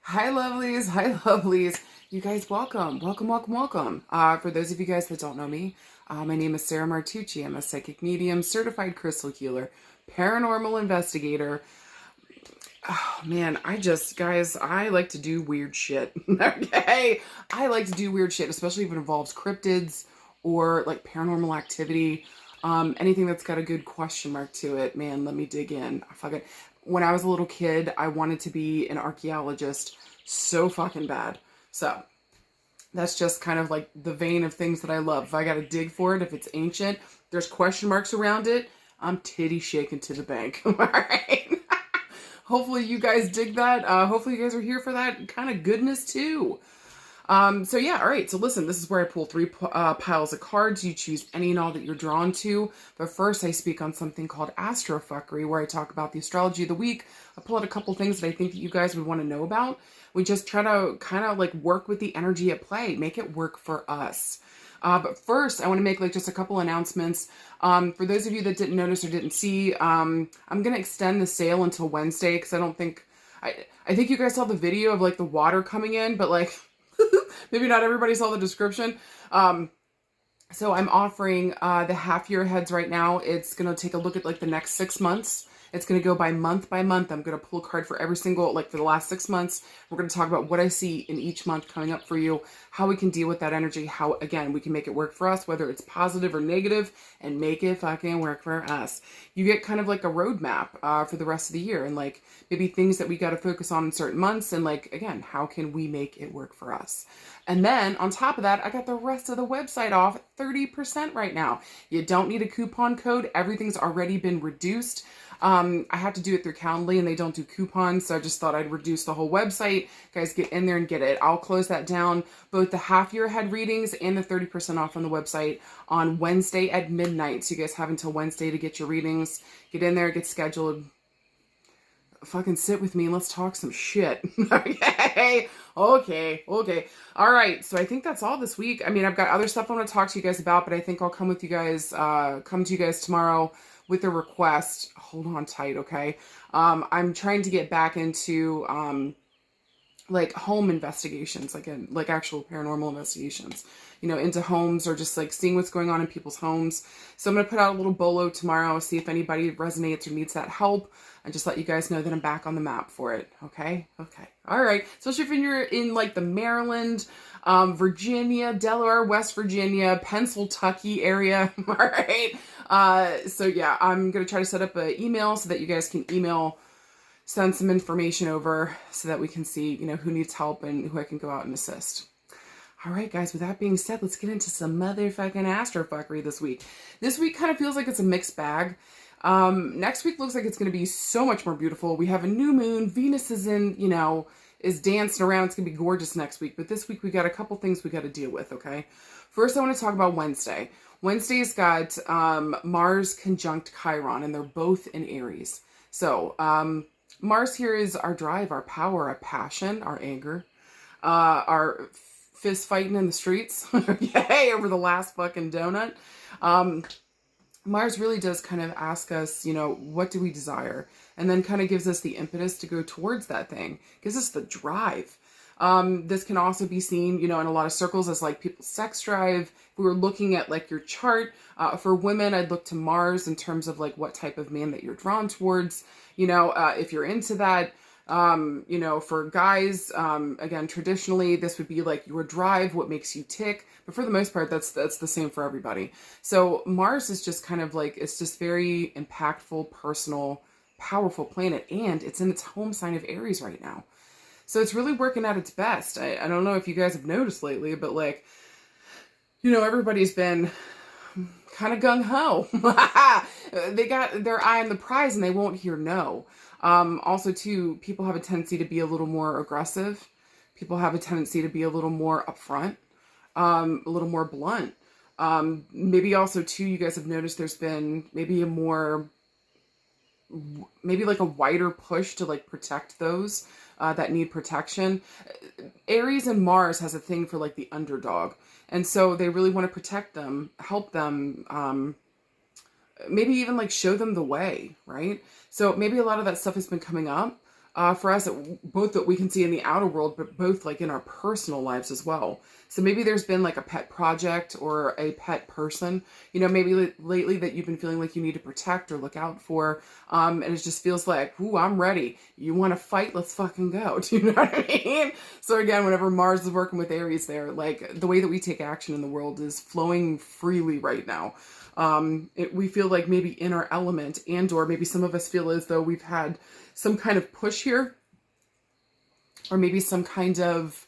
Hi, lovelies. Hi, lovelies. You guys, welcome. Welcome, welcome, welcome. For those of you guys that don't know me, my name is Sarah Martucci. I'm a psychic medium, certified crystal healer, paranormal investigator. Oh, man, guys, I like to do weird shit. Okay? I like to do weird shit, especially if it involves cryptids or like paranormal activity. Anything that's got a good question mark to it, man, let me dig in. When I was a little kid, I wanted to be an archaeologist so fucking bad. So that's just kind of like the vein of things that I love. If I got to dig for it, if it's ancient, there's question marks around it, I'm titty shaking to the bank. All right. Hopefully you guys dig that. Hopefully you guys are here for that kind of goodness too. So yeah, all right. So listen, this is where I pull three piles of cards. You choose any and all that you're drawn to. But first, I speak on something called Astrofuckery, where I talk about the astrology of the week. I pull out a couple things that I think that you guys would want to know about. We just try to kind of like work with the energy at play, make it work for us. But first, I want to make like just a couple announcements. For those of you that didn't notice or didn't see, I'm going to extend the sale until Wednesday because I think you guys saw the video of like the water coming in, but like maybe not everybody saw the description. So I'm offering the half year aheads right now. It's going to take a look at like the next 6 months. It's going to go by month by month. I'm going to pull a card for every single, like for the last 6 months. We're going to talk about what I see in each month coming up for you, how we can deal with that energy, how, again, we can make it work for us, whether it's positive or negative, and make it fucking work for us. You get kind of like a roadmap for the rest of the year and like maybe things that we got to focus on in certain months. And like, again, how can we make it work for us? And then on top of that, I got the rest of the website off 30% right now. You don't need a coupon code. Everything's already been reduced. I have to do it through Calendly and they don't do coupons. So I just thought I'd reduce the whole website. Guys, get in there and get it. I'll close that down, both the half year ahead readings and the 30% off on the website on Wednesday at midnight. So you guys have until Wednesday to get your readings. Get in there, get scheduled. Fucking sit with me and let's talk some shit. Okay. All right. So I think that's all this week. I mean, I've got other stuff I want to talk to you guys about, but I think I'll come to you guys tomorrow with a request. Hold on tight. Okay. I'm trying to get back into, like home investigations, like actual paranormal investigations, into homes or just like seeing what's going on in people's homes. So I'm going to put out a little bolo tomorrow, see if anybody resonates or needs that help, and just let you guys know that I'm back on the map for it. Okay. All right. Especially if you're in like the Maryland, Virginia, Delaware, West Virginia, Pennsylvania area. All right. So yeah, I'm going to try to set up an email so that you guys can send some information over so that we can see, who needs help and who I can go out and assist. All right, guys, with that being said, let's get into some motherfucking astrofuckery this week. This week kind of feels like it's a mixed bag. Next week looks like it's going to be so much more beautiful. We have a new moon. Venus is is dancing around. It's going to be gorgeous next week. But this week we got a couple things we got to deal with, okay? First, I want to talk about Wednesday. Wednesday's got Mars conjunct Chiron, and they're both in Aries. So, Mars here is our drive, our power, our passion, our anger, our fist fighting in the streets, okay, over the last fucking donut. Mars really does kind of ask us, what do we desire? And then kind of gives us the impetus to go towards that thing, gives us the drive. This can also be seen, in a lot of circles as like people's sex drive. If we were looking at like your chart, for women, I'd look to Mars in terms of like what type of man that you're drawn towards, if you're into that. For guys, again, traditionally, this would be like your drive, what makes you tick. But for the most part, that's the same for everybody. So Mars is just kind of like, it's just very impactful, personal, powerful planet. And it's in its home sign of Aries right now. So it's really working at its best. I don't know if you guys have noticed lately, but like, everybody's been kind of gung-ho. They got their eye on the prize and they won't hear no. Also too, people have a tendency to be a little more aggressive. People have a tendency to be a little more upfront, a little more blunt. Maybe also too, you guys have noticed there's been maybe like a wider push to like protect those that need protection. Aries and Mars has a thing for like the underdog. And so they really want to protect them, help them, maybe even like show them the way, right? So maybe a lot of that stuff has been coming up. for us, both that we can see in the outer world, but both like in our personal lives as well. So maybe there's been like a pet project or a pet person, you know, maybe lately that you've been feeling like you need to protect or look out for. And it just feels like, ooh, I'm ready. You want to fight? Let's fucking go. Do you know what I mean? So again, whenever Mars is working with Aries there, like the way that we take action in the world is flowing freely right now. We feel like maybe in our element, and or maybe some of us feel as though we've had some kind of push here, or maybe some kind of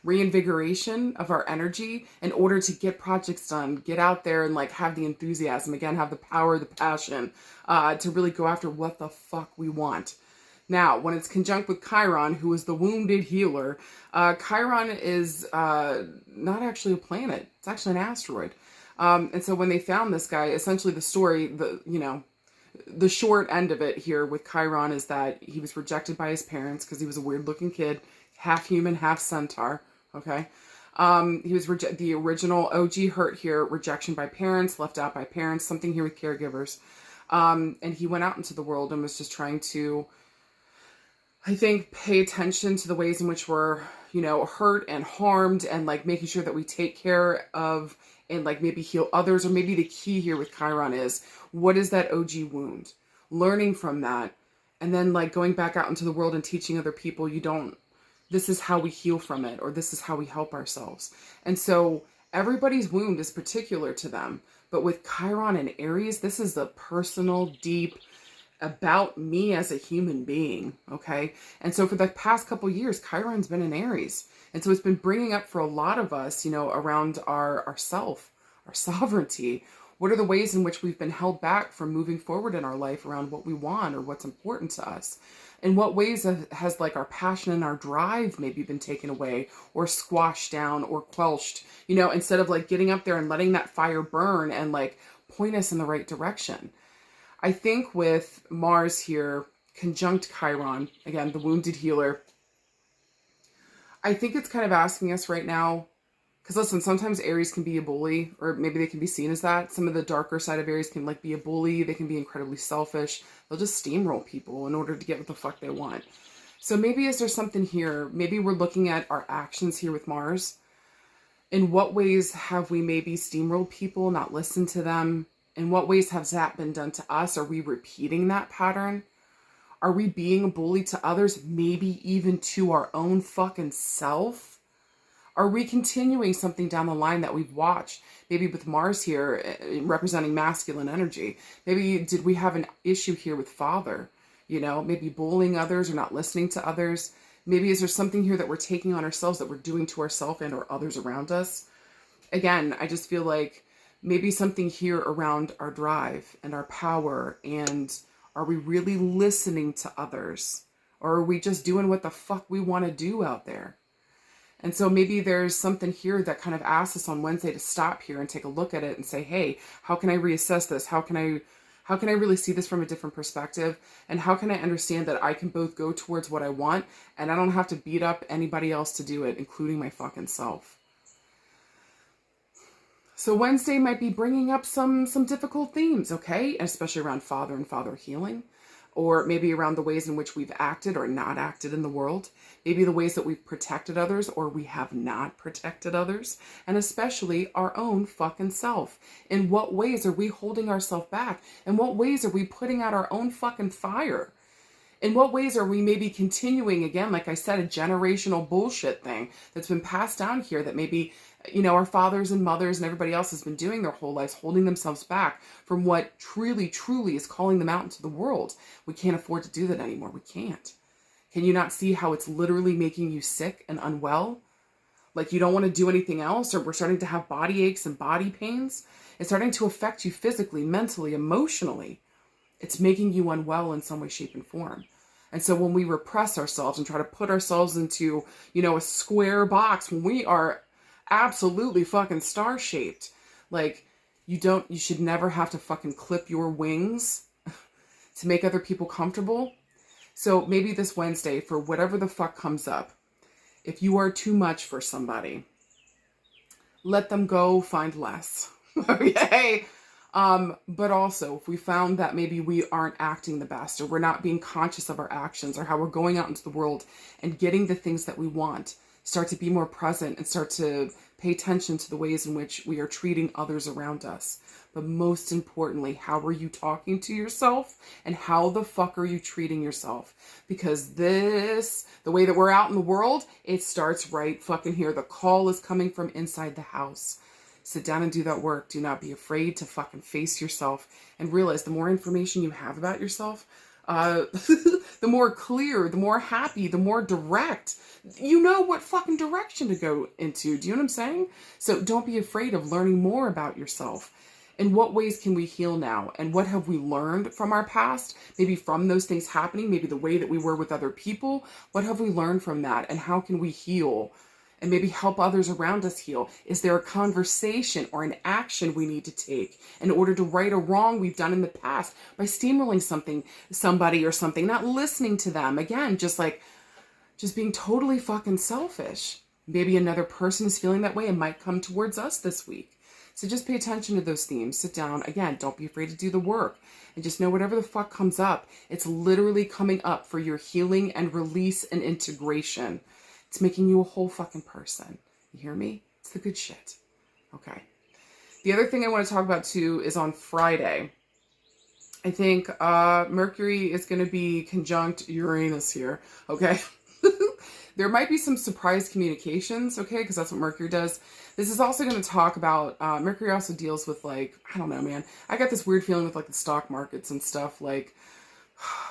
reinvigoration of our energy in order to get projects done, get out there and like have the enthusiasm, again, have the power, the passion, to really go after what the fuck we want. Now, when it's conjunct with Chiron, who is the wounded healer, Chiron is not actually a planet. It's actually an asteroid. And so when they found this guy, essentially the story, the short end of it here with Chiron is that he was rejected by his parents because he was a weird looking kid, half human, half centaur. Okay. He was the original OG hurt here, rejection by parents, left out by parents, something here with caregivers. And he went out into the world and was just trying to, I think, pay attention to the ways in which we're, hurt and harmed, and like making sure that we take care of and like maybe heal others. Or maybe the key here with Chiron is, what is that OG wound? Learning from that, and then like going back out into the world and teaching other people, this is how we heal from it, or this is how we help ourselves. And so everybody's wound is particular to them. But with Chiron and Aries, this is the personal, deep, about me as a human being, okay? And so for the past couple years, Chiron's been in Aries. And so it's been bringing up for a lot of us, around our self, our sovereignty. What are the ways in which we've been held back from moving forward in our life around what we want or what's important to us? In what ways has like our passion and our drive maybe been taken away or squashed down or quelched, instead of like getting up there and letting that fire burn and like point us in the right direction? I think with Mars here, conjunct Chiron, again, the wounded healer, I think it's kind of asking us right now, because listen, sometimes Aries can be a bully, or maybe they can be seen as that. Some of the darker side of Aries can like be a bully. They can be incredibly selfish. They'll just steamroll people in order to get what the fuck they want. So maybe is there something here? Maybe we're looking at our actions here with Mars. In what ways have we maybe steamrolled people, not listened to them? In what ways has that been done to us? Are we repeating that pattern? Are we being a bully to others, maybe even to our own fucking self? Are we continuing something down the line that we've watched? Maybe with Mars here representing masculine energy. Maybe did we have an issue here with father? Maybe bullying others or not listening to others. Maybe is there something here that we're taking on ourselves that we're doing to ourselves and or others around us? Again, I just feel like maybe something here around our drive and our power, and are we really listening to others? Or are we just doing what the fuck we want to do out there? And so maybe there's something here that kind of asks us on Wednesday to stop here and take a look at it and say, hey, how can I reassess this? How can I really see this from a different perspective? And how can I understand that I can both go towards what I want and I don't have to beat up anybody else to do it, including my fucking self? So Wednesday might be bringing up some difficult themes, okay? Especially around father and father healing, or maybe around the ways in which we've acted or not acted in the world, maybe the ways that we've protected others or we have not protected others, and especially our own fucking self. In what ways are we holding ourselves back? In what ways are we putting out our own fucking fire? In what ways are we maybe continuing, again, like I said, a generational bullshit thing that's been passed down here that maybe, our fathers and mothers and everybody else has been doing their whole lives, holding themselves back from what truly, truly is calling them out into the world. We can't afford to do that anymore. We can't. Can you not see how it's literally making you sick and unwell? Like you don't want to do anything else, or we're starting to have body aches and body pains. It's starting to affect you physically, mentally, emotionally. It's making you unwell in some way, shape, and form. And so when we repress ourselves and try to put ourselves into, a square box, when we are absolutely fucking star-shaped, like you should never have to fucking clip your wings to make other people comfortable. So maybe this Wednesday, for whatever the fuck comes up, if you are too much for somebody, let them go find less. Okay? But also, if we found that maybe we aren't acting the best, or we're not being conscious of our actions, or how we're going out into the world and getting the things that we want, start to be more present and start to pay attention to the ways in which we are treating others around us. But most importantly, how are you talking to yourself, and how the fuck are you treating yourself? Because the way that we're out in the world, it starts right fucking here. The call is coming from inside the house. Sit down and do that work. Do not be afraid to fucking face yourself, and realize the more information you have about yourself, the more clear, the more happy, the more direct. You know what fucking direction to go into. Do you know what I'm saying? So don't be afraid of learning more about yourself. In what ways can we heal now? And what have we learned from our past? Maybe from those things happening, maybe the way that we were with other people. What have we learned from that? And how can we heal? And maybe help others around us heal? Is there a conversation or an action we need to take in order to right a wrong we've done in the past by steamrolling somebody or something, not listening to them? Again, just being totally fucking selfish. Maybe another person is feeling that way and might come towards us this week. So just pay attention to those themes. Sit down. Again, don't be afraid to do the work. And just know whatever the fuck comes up, it's literally coming up for your healing and release and integration. It's making you a whole fucking person. You hear me? It's the good shit. Okay. The other thing I want to talk about too is on Friday. I think Mercury is going to be conjunct Uranus here. Okay. There might be some surprise communications, okay, because that's what Mercury does. This is also going to talk about, Mercury also deals with, like, I don't know, man. I got this weird feeling with, like, the stock markets and stuff, like,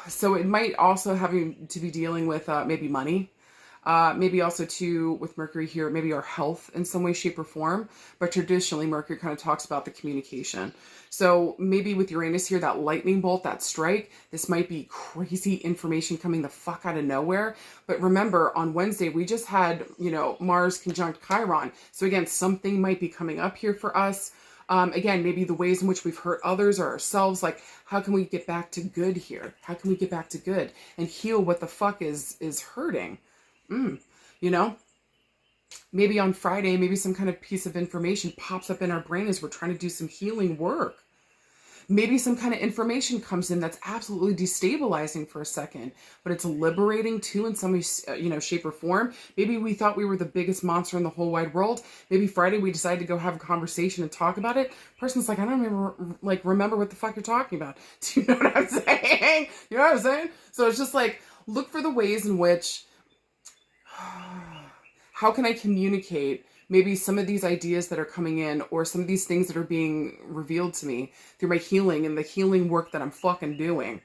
so it might also having to be dealing with maybe money. Maybe also too with Mercury here, maybe our health in some way, shape, or form. But traditionally, Mercury kind of talks about the communication. So maybe with Uranus here, that lightning bolt, that strike, this might be crazy information coming the fuck out of nowhere. But remember, on Wednesday, we just had, Mars conjunct Chiron. So again, something might be coming up here for us. Again, maybe the ways in which we've hurt others or ourselves, like, how can we get back to good here? How can we get back to good and heal what the fuck is hurting? Maybe on Friday, maybe some kind of piece of information pops up in our brain as we're trying to do some healing work. Maybe some kind of information comes in that's absolutely destabilizing for a second, but it's liberating too in some, shape or form. Maybe we thought we were the biggest monster in the whole wide world. Maybe Friday we decided to go have a conversation and talk about it. Person's like, I don't remember what the fuck you're talking about. Do you know what I'm saying? You know what I'm saying? So it's just like, look for the ways in which, how can I communicate maybe some of these ideas that are coming in, or some of these things that are being revealed to me through my healing and the healing work that I'm fucking doing.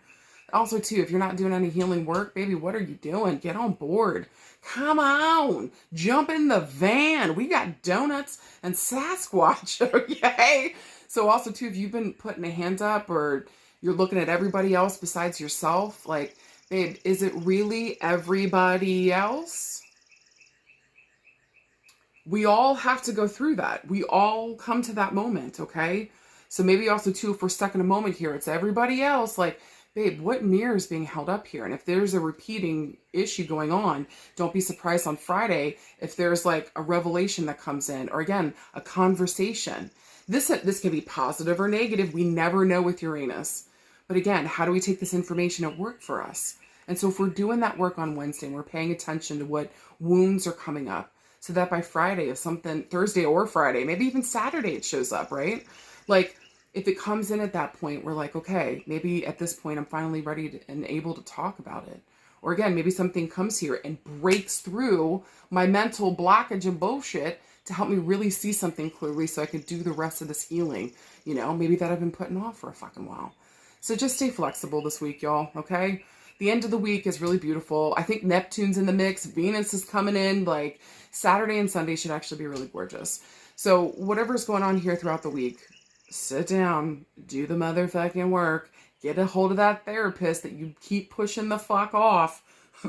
Also too, if you're not doing any healing work, baby, what are you doing? Get on board. Come on. Jump in the van. We got donuts and Sasquatch, okay? So also too, if you've been putting a hand up or you're looking at everybody else besides yourself, like, babe, is it really everybody else? We all have to go through that. We all come to that moment, okay? So maybe also too, if we're stuck in a moment here, it's everybody else. Like, babe, what mirror is being held up here? And if there's a repeating issue going on, don't be surprised on Friday if there's like a revelation that comes in, or again, a conversation. This can be positive or negative. We never know with Uranus. But again, how do we take this information at work for us? And so if we're doing that work on Wednesday and we're paying attention to what wounds are coming up, so that by Friday, if something, Thursday or Friday, maybe even Saturday, it shows up, right? Like, if it comes in at that point, we're like, okay, maybe at this point, I'm finally ready and able to talk about it. Or again, maybe something comes here and breaks through my mental blockage and bullshit to help me really see something clearly so I can do the rest of this healing, maybe that I've been putting off for a fucking while. So just stay flexible this week, y'all, okay? The end of the week is really beautiful. I think Neptune's in the mix. Venus is coming in. Like, Saturday and Sunday should actually be really gorgeous. So whatever's going on here throughout the week, sit down, do the motherfucking work, get a hold of that therapist that you keep pushing the fuck off,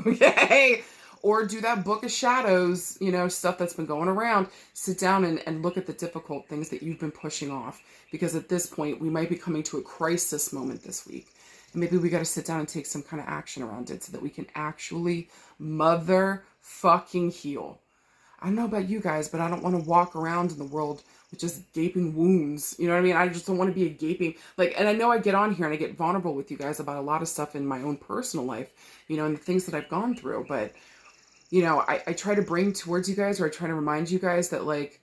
okay? Or do that book of shadows, stuff that's been going around. Sit down and look at the difficult things that you've been pushing off. Because at this point, we might be coming to a crisis moment this week. And maybe we got to sit down and take some kind of action around it so that we can actually motherfucking heal. I don't know about you guys, but I don't want to walk around in the world with just gaping wounds. You know what I mean? I just don't want to be a gaping, like, and I know I get on here and I get vulnerable with you guys about a lot of stuff in my own personal life, you know, and the things that I've gone through. But, you know, I try to bring towards you guys, or I try to remind you guys that, like,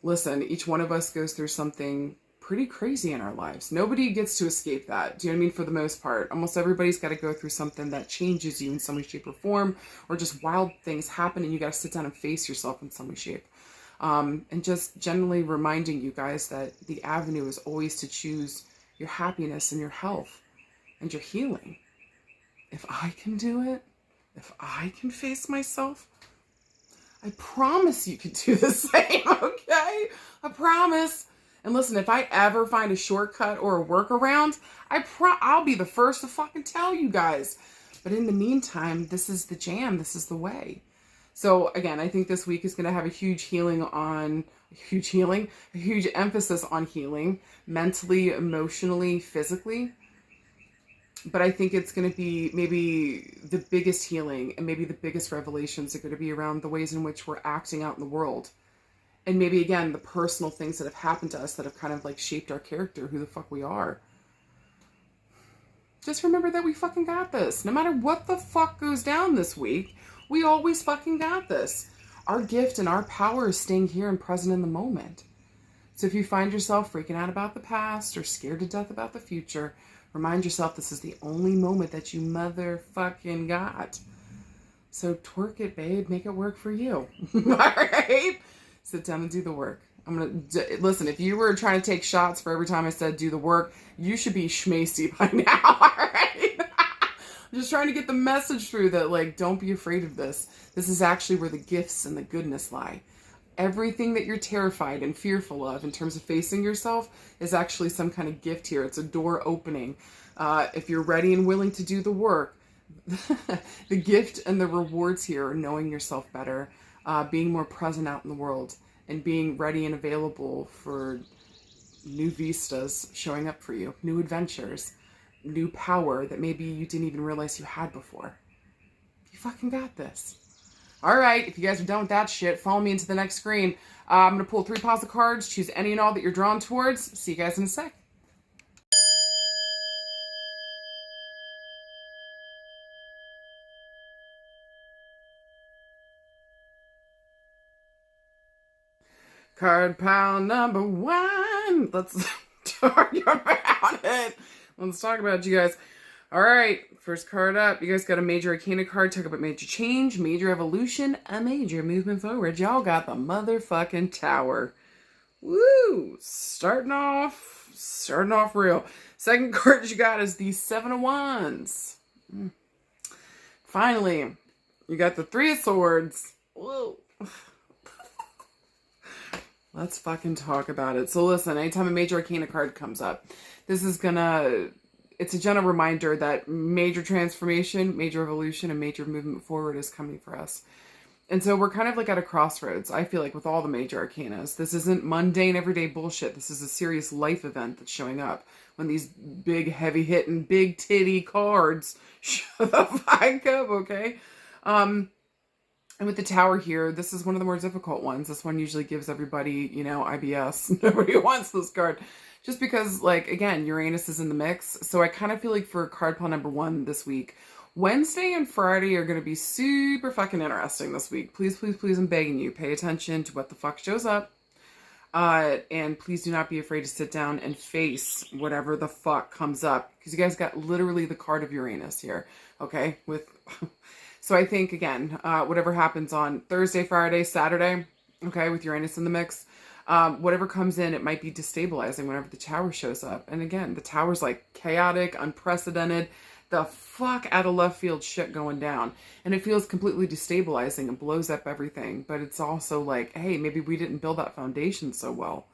listen, each one of us goes through something pretty crazy in our lives. Nobody gets to escape that. Do you know what I mean? For the most part, almost everybody's got to go through something that changes you in some way, shape, or form, or just wild things happen and you got to sit down and face yourself in some way, shape. And just generally reminding you guys that the avenue is always to choose your happiness and your health and your healing. If I can do it, if I can face myself, I promise you can do the same, okay? I promise. And listen, if I ever find a shortcut or a workaround, I'll be the first to fucking tell you guys. But in the meantime, this is the jam. This is the way. So again, I think this week is going to have a huge emphasis on healing, mentally, emotionally, physically. But I think it's going to be maybe the biggest healing and maybe the biggest revelations are going to be around the ways in which we're acting out in the world. And maybe, again, the personal things that have happened to us that have kind of like shaped our character, who the fuck we are. Just remember that we fucking got this. No matter what the fuck goes down this week, we always fucking got this. Our gift and our power is staying here and present in the moment. So if you find yourself freaking out about the past or scared to death about the future, remind yourself this is the only moment that you motherfucking got. So twerk it, babe. Make it work for you. All right? Sit down and do the work. Listen, if you were trying to take shots for every time I said do the work, you should be schmacy by now, all right? I'm just trying to get the message through that, like, don't be afraid of this. This is actually where the gifts and the goodness lie. Everything that you're terrified and fearful of in terms of facing yourself is actually some kind of gift here. It's a door opening. If you're ready and willing to do the work, the gift and the rewards here are knowing yourself better, being more present out in the world, and being ready and available for new vistas showing up for you, new adventures, new power that maybe you didn't even realize you had before. You fucking got this. All right, if you guys are done with that shit, follow me into the next screen. I'm going to pull 3 piles of cards, choose any and all that you're drawn towards. See you guys in a sec. Card pile number 1. Let's talk about it. Let's talk about it, you guys. All right, first card up. You guys got a major arcana card. Talk about major change, major evolution, a major movement forward. Y'all got the motherfucking Tower. Woo! Starting off real. Second card you got is the 7 of Wands. Finally, you got the 3 of Swords. Whoa. Let's fucking talk about it. So listen, anytime a major arcana card comes up, it's a gentle reminder that major transformation, major evolution, and major movement forward is coming for us. And so we're kind of like at a crossroads, I feel like, with all the major arcanas. This isn't mundane, everyday bullshit. This is a serious life event that's showing up when these big, heavy-hitting, big-titty cards show the fuck up, okay? And with the Tower here, this is one of the more difficult ones. This one usually gives everybody, you know, IBS. Nobody wants this card. Just because, like, again, Uranus is in the mix. So I kind of feel like for card pile number 1 this week, Wednesday and Friday are going to be super fucking interesting this week. Please, please, please, I'm begging you, pay attention to what the fuck shows up. And please do not be afraid to sit down and face whatever the fuck comes up. Because you guys got literally the card of Uranus here. Okay? So I think, again, whatever happens on Thursday, Friday, Saturday, okay, with Uranus in the mix, whatever comes in, it might be destabilizing whenever the Tower shows up. And again, the Tower's like chaotic, unprecedented, the fuck out of left field shit going down. And it feels completely destabilizing and blows up everything. But it's also like, hey, maybe we didn't build that foundation so well.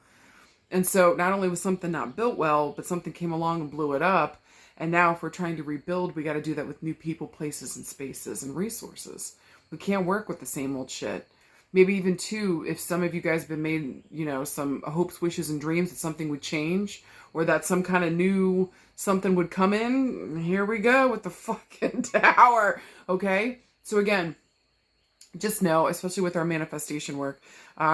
And so not only was something not built well, but something came along and blew it up. And now if we're trying to rebuild, we got to do that with new people, places, and spaces and resources. We can't work with the same old shit. Maybe even too, if some of you guys have been made, you know, some hopes, wishes, and dreams that something would change, or that some kind of new something would come in, here we go with the fucking Tower, okay? So again, just know, especially with our manifestation work,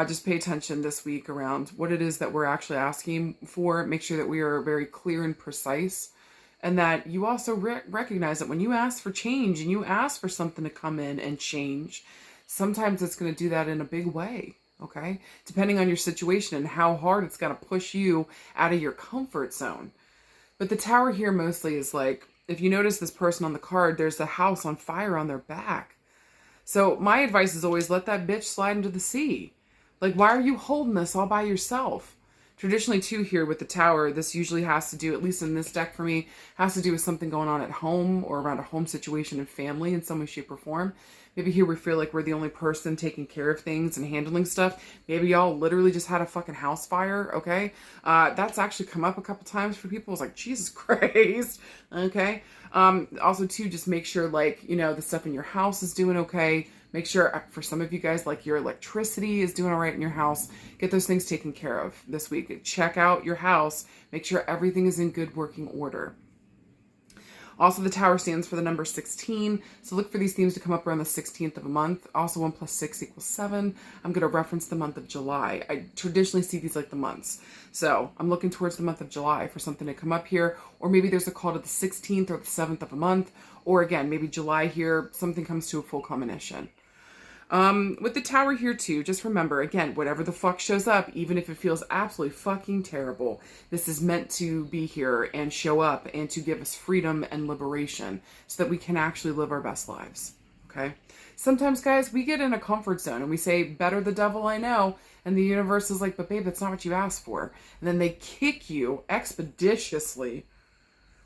just pay attention this week around what it is that we're actually asking for. Make sure that we are very clear and precise, and that you also recognize that when you ask for change and you ask for something to come in and change, sometimes it's going to do that in a big way. Okay, depending on your situation and how hard it's going to push you out of your comfort zone. But the Tower here mostly is like, if you notice this person on the card, there's a house on fire on their back. So my advice is always let that bitch slide into the sea. Like, why are you holding this all by yourself? Traditionally, too, here with the Tower, this usually has to do, at least in this deck for me, has to do with something going on at home or around a home situation and family in some way, shape, or form. Maybe here we feel like we're the only person taking care of things and handling stuff. Maybe y'all literally just had a fucking house fire, okay? That's actually come up a couple times for people. It's like, Jesus Christ, okay? Also, too, just make sure, like, you know, the stuff in your house is doing okay. Make sure, for some of you guys, like, your electricity is doing all right in your house. Get those things taken care of this week. Check out your house. Make sure everything is in good working order. Also, the Tower stands for the number 16, so look for these themes to come up around the 16th of a month. Also, 1 + 6 = 7. I'm going to reference the month of July. I traditionally see these like the months. So I'm looking towards the month of July for something to come up here, or maybe there's a call to the 16th or the 7th of a month, or again, maybe July here, something comes to a full culmination. With the Tower here too, just remember, again, whatever the fuck shows up, even if it feels absolutely fucking terrible, this is meant to be here and show up and to give us freedom and liberation so that we can actually live our best lives, okay? Sometimes, guys, we get in a comfort zone and we say, better the devil I know, and the universe is like, but babe, that's not what you asked for. And then they kick you expeditiously,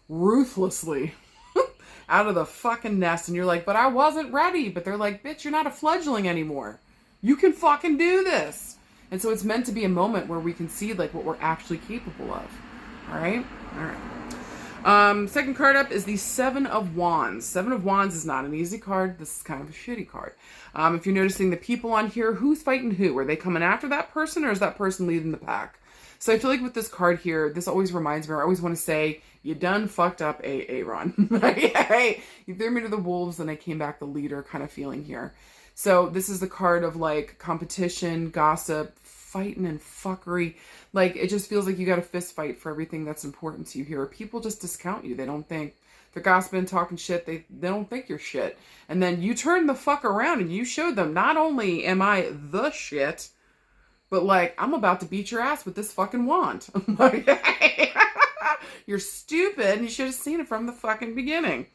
ruthlessly, out of the fucking nest, and you're like, but I wasn't ready. But they're like, bitch, you're not a fledgling anymore. You can fucking do this. And so it's meant to be a moment where we can see like what we're actually capable of. All right? All right. Second card up is the 7 of Wands. 7 of Wands is not an easy card. This is kind of a shitty card. If you're noticing the people on here, who's fighting who? Are they coming after that person, or is that person leading the pack? So I feel like with this card here, this always reminds me, or I always want to say, you done fucked up, Aaron. Hey, you threw me to the wolves and I came back the leader kind of feeling here. So this is the card of like competition, gossip, fighting and fuckery. Like it just feels like you got a fist fight for everything that's important to you here. People just discount you. They don't think they're gossiping, talking shit. They don't think you're shit. And then you turn the fuck around and you showed them, not only am I the shit, but like, I'm about to beat your ass with this fucking wand. You're stupid and you should have seen it from the fucking beginning.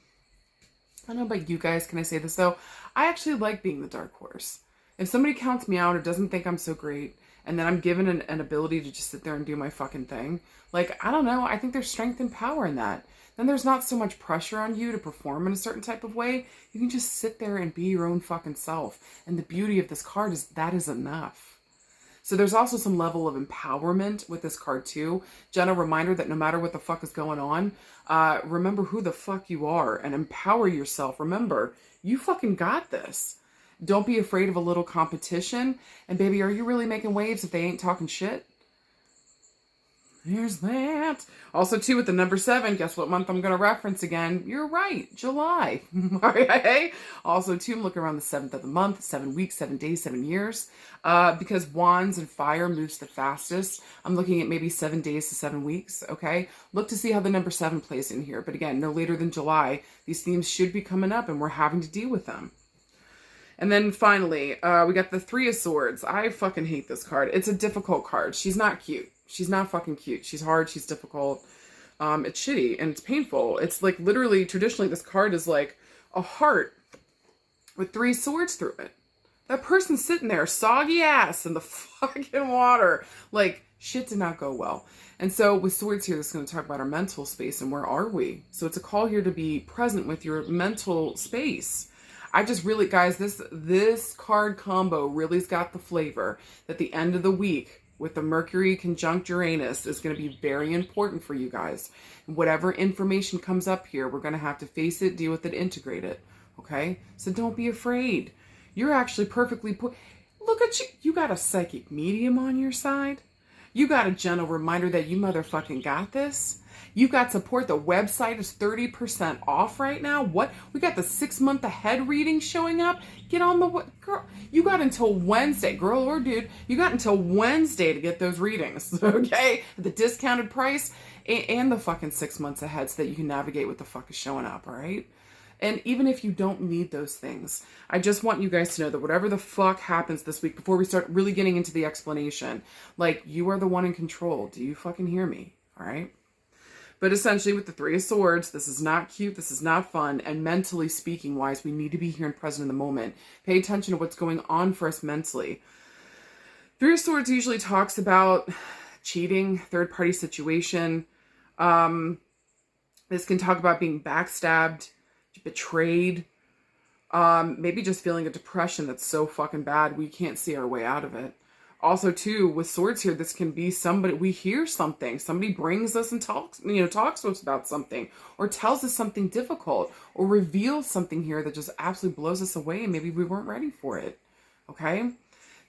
I don't know about you guys, can I say this though? I actually like being the dark horse. If somebody counts me out or doesn't think I'm so great, and then I'm given an ability to just sit there and do my fucking thing, like, I don't know, I think there's strength and power in that. Then there's not so much pressure on you to perform in a certain type of way. You can just sit there and be your own fucking self. And the beauty of this card is that is enough. So there's also some level of empowerment with this card too. Gentle reminder that no matter what the fuck is going on, remember who the fuck you are and empower yourself. Remember, you fucking got this. Don't be afraid of a little competition. And baby, are you really making waves if they ain't talking shit? There's that. Also, too, with the number 7, guess what month I'm going to reference again? You're right, July. All right. Also, too, I'm looking around the 7th of the month, 7 weeks, 7 days, 7 years. Because wands and fire moves the fastest. I'm looking at maybe 7 days to 7 weeks, okay? Look to see how the number 7 plays in here. But again, no later than July. These themes should be coming up and we're having to deal with them. And then finally, we got the 3 of Swords. I fucking hate this card. It's a difficult card. She's not cute. She's not fucking cute. She's hard. She's difficult. It's shitty and it's painful. It's like literally, traditionally, this card is like a heart with 3 swords through it. That person's sitting there, soggy ass in the fucking water. Like, shit did not go well. And so with swords here, this is going to talk about our mental space and where are we? So it's a call here to be present with your mental space. I just really, guys, this card combo really's got the flavor that the end of the week with the Mercury conjunct Uranus is going to be very important for you guys. Whatever information comes up here, we're going to have to face it, deal with it, integrate it. Okay? So don't be afraid. You're actually perfectly look at you. You got a psychic medium on your side. You got a gentle reminder that you motherfucking got this. You've got support. The website is 30% off right now. What? We got the 6-month ahead reading showing up. Get on the, girl, you got until Wednesday, girl or dude, you got until Wednesday to get those readings, okay? At the discounted price and the fucking 6 months ahead so that you can navigate what the fuck is showing up, all right? And even if you don't need those things, I just want you guys to know that whatever the fuck happens this week, before we start really getting into the explanation, like, you are the one in control. Do you fucking hear me? All right? But essentially with the Three of Swords, this is not cute. This is not fun. And mentally speaking wise, we need to be here and present in the moment. Pay attention to what's going on for us mentally. Three of Swords usually talks about cheating, third-party situation. This can talk about being backstabbed, betrayed, maybe just feeling a depression that's so fucking bad we can't see our way out of it. Also, too, with swords here, this can be somebody, we hear something, somebody brings us and talks to us about something, or tells us something difficult, or reveals something here that just absolutely blows us away, and maybe we weren't ready for it. Okay?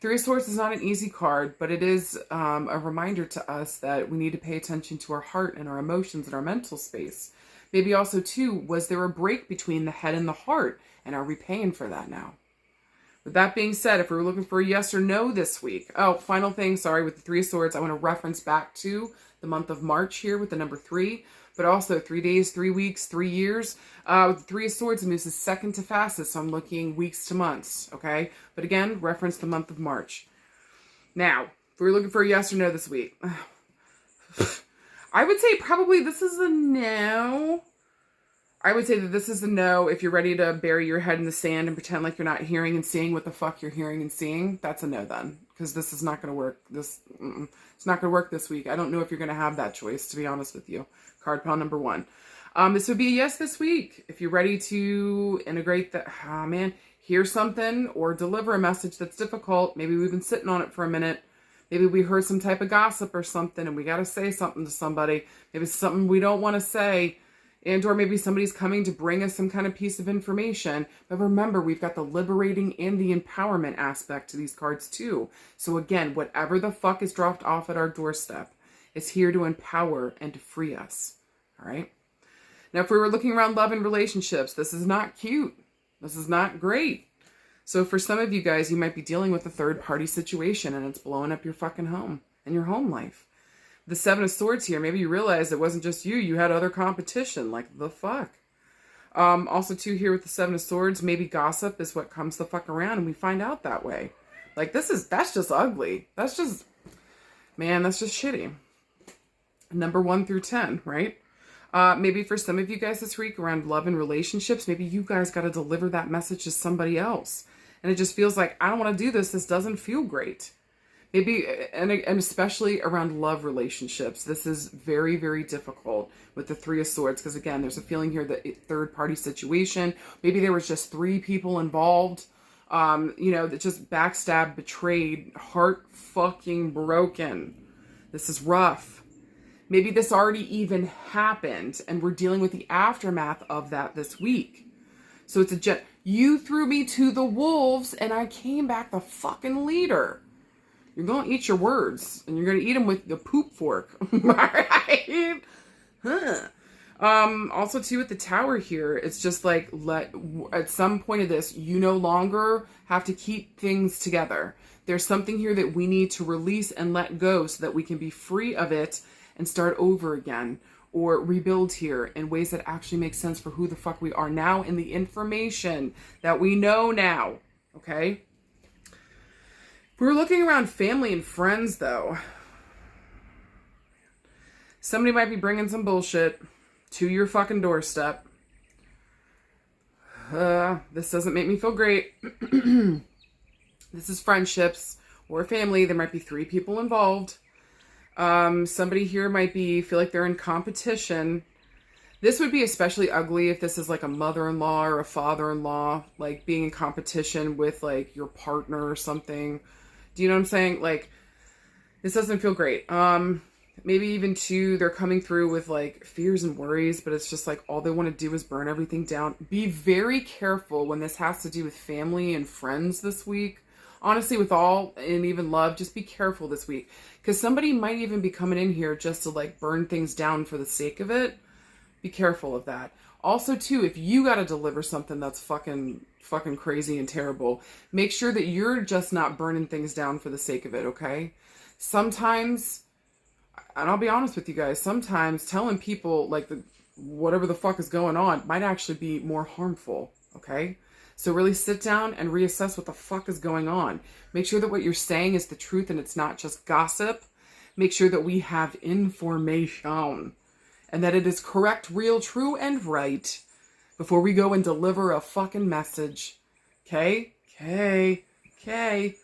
Three of Swords is not an easy card, but it is a reminder to us that we need to pay attention to our heart and our emotions and our mental space. Maybe also, too, was there a break between the head and the heart? And are we paying for that now? With that being said, if we were looking for a yes or no this week. Oh, final thing, sorry, with the Three of Swords, I want to reference back to the month of March here with the number 3. But also 3 days, 3 weeks, 3 years. With the Three of Swords, it moves to second to fastest. So I'm looking weeks to months, okay? But again, reference the month of March. Now, if we were looking for a yes or no this week. I would say probably this is a no. I would say that this is a no if you're ready to bury your head in the sand and pretend like you're not hearing and seeing what the fuck you're hearing and seeing. That's a no then. Because this is not going to work. It's not going to work this week. I don't know if you're going to have that choice, to be honest with you. Card pile number 1. This would be a yes this week. If you're ready to integrate that, hear something or deliver a message that's difficult. Maybe we've been sitting on it for a minute. Maybe we heard some type of gossip or something and we got to say something to somebody. Maybe it's something we don't want to say. And or maybe somebody's coming to bring us some kind of piece of information. But remember, we've got the liberating and the empowerment aspect to these cards too. So again, whatever the fuck is dropped off at our doorstep is here to empower and to free us. All right? Now, if we were looking around love and relationships, this is not cute. This is not great. So for some of you guys, you might be dealing with a third-party situation and it's blowing up your fucking home and your home life. The Seven of Swords here, maybe you realize it wasn't just you. You had other competition. Like, the fuck? Also, too, here with the Seven of Swords, maybe gossip is what comes the fuck around and we find out that way. Like, that's just ugly. That's just, man, that's just shitty. Number 1 through 10, right? Maybe for some of you guys this week around love and relationships, maybe you guys got to deliver that message to somebody else. And it just feels like, I don't want to do this. This doesn't feel great. Maybe, and especially around love relationships, this is very, very difficult with the Three of Swords. Because again, there's a feeling here that third-party situation. Maybe there was just 3 people involved, that just backstabbed, betrayed, heart fucking broken. This is rough. Maybe this already even happened and we're dealing with the aftermath of that this week. So it's you threw me to the wolves and I came back the fucking leader. You're going to eat your words, and you're going to eat them with the poop fork. Right? Huh. Also, too, with the Tower here, it's just like, at some point of this, you no longer have to keep things together. There's something here that we need to release and let go so that we can be free of it and start over again. Or rebuild here in ways that actually make sense for who the fuck we are now and the information that we know now. Okay? If we were looking around family and friends, though, somebody might be bringing some bullshit to your fucking doorstep. This doesn't make me feel great. This is friendships or family. There might be 3 people involved. Somebody here might feel like they're in competition. This would be especially ugly if this is like a mother-in-law or a father-in-law, like being in competition with like your partner or something. Do you know what I'm saying? Like, this doesn't feel great. Maybe even 2, they're coming through with like fears and worries, but it's just like all they want to do is burn everything down. Be very careful when this has to do with family and friends this week honestly, with all and even love, just be careful this week. Because somebody might even be coming in here just to like burn things down for the sake of it. Be careful of that. Also, too, if you got to deliver something that's fucking crazy and terrible, make sure that you're just not burning things down for the sake of it, okay? Sometimes, and I'll be honest with you guys, sometimes telling people like whatever the fuck is going on might actually be more harmful, okay? So really sit down and reassess what the fuck is going on. Make sure that what you're saying is the truth and it's not just gossip. Make sure that we have information and that it is correct, real, true, and right before we go and deliver a fucking message. Okay? Okay.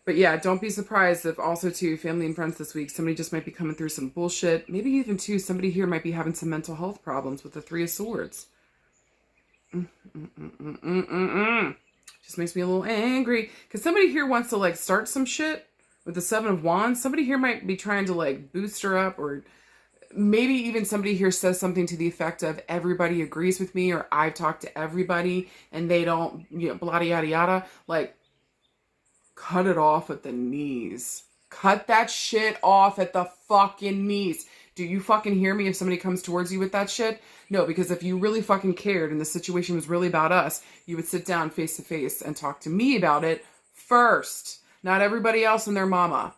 But yeah, don't be surprised if also, too, family and friends this week, somebody just might be coming through some bullshit. Maybe even, too, somebody here might be having some mental health problems with the Three of Swords. Just makes me a little angry. Because somebody here wants to, like, start some shit with the Seven of Wands. Somebody here might be trying to, like, boost her up, or maybe even somebody here says something to the effect of everybody agrees with me, or I've talked to everybody and they don't, you know, blah, yada, yada. Like, cut it off at the knees. Cut that shit off at the fucking knees. Do you fucking hear me if somebody comes towards you with that shit? No, because if you really fucking cared and the situation was really about us, you would sit down face to face and talk to me about it first. Not everybody else and their mama.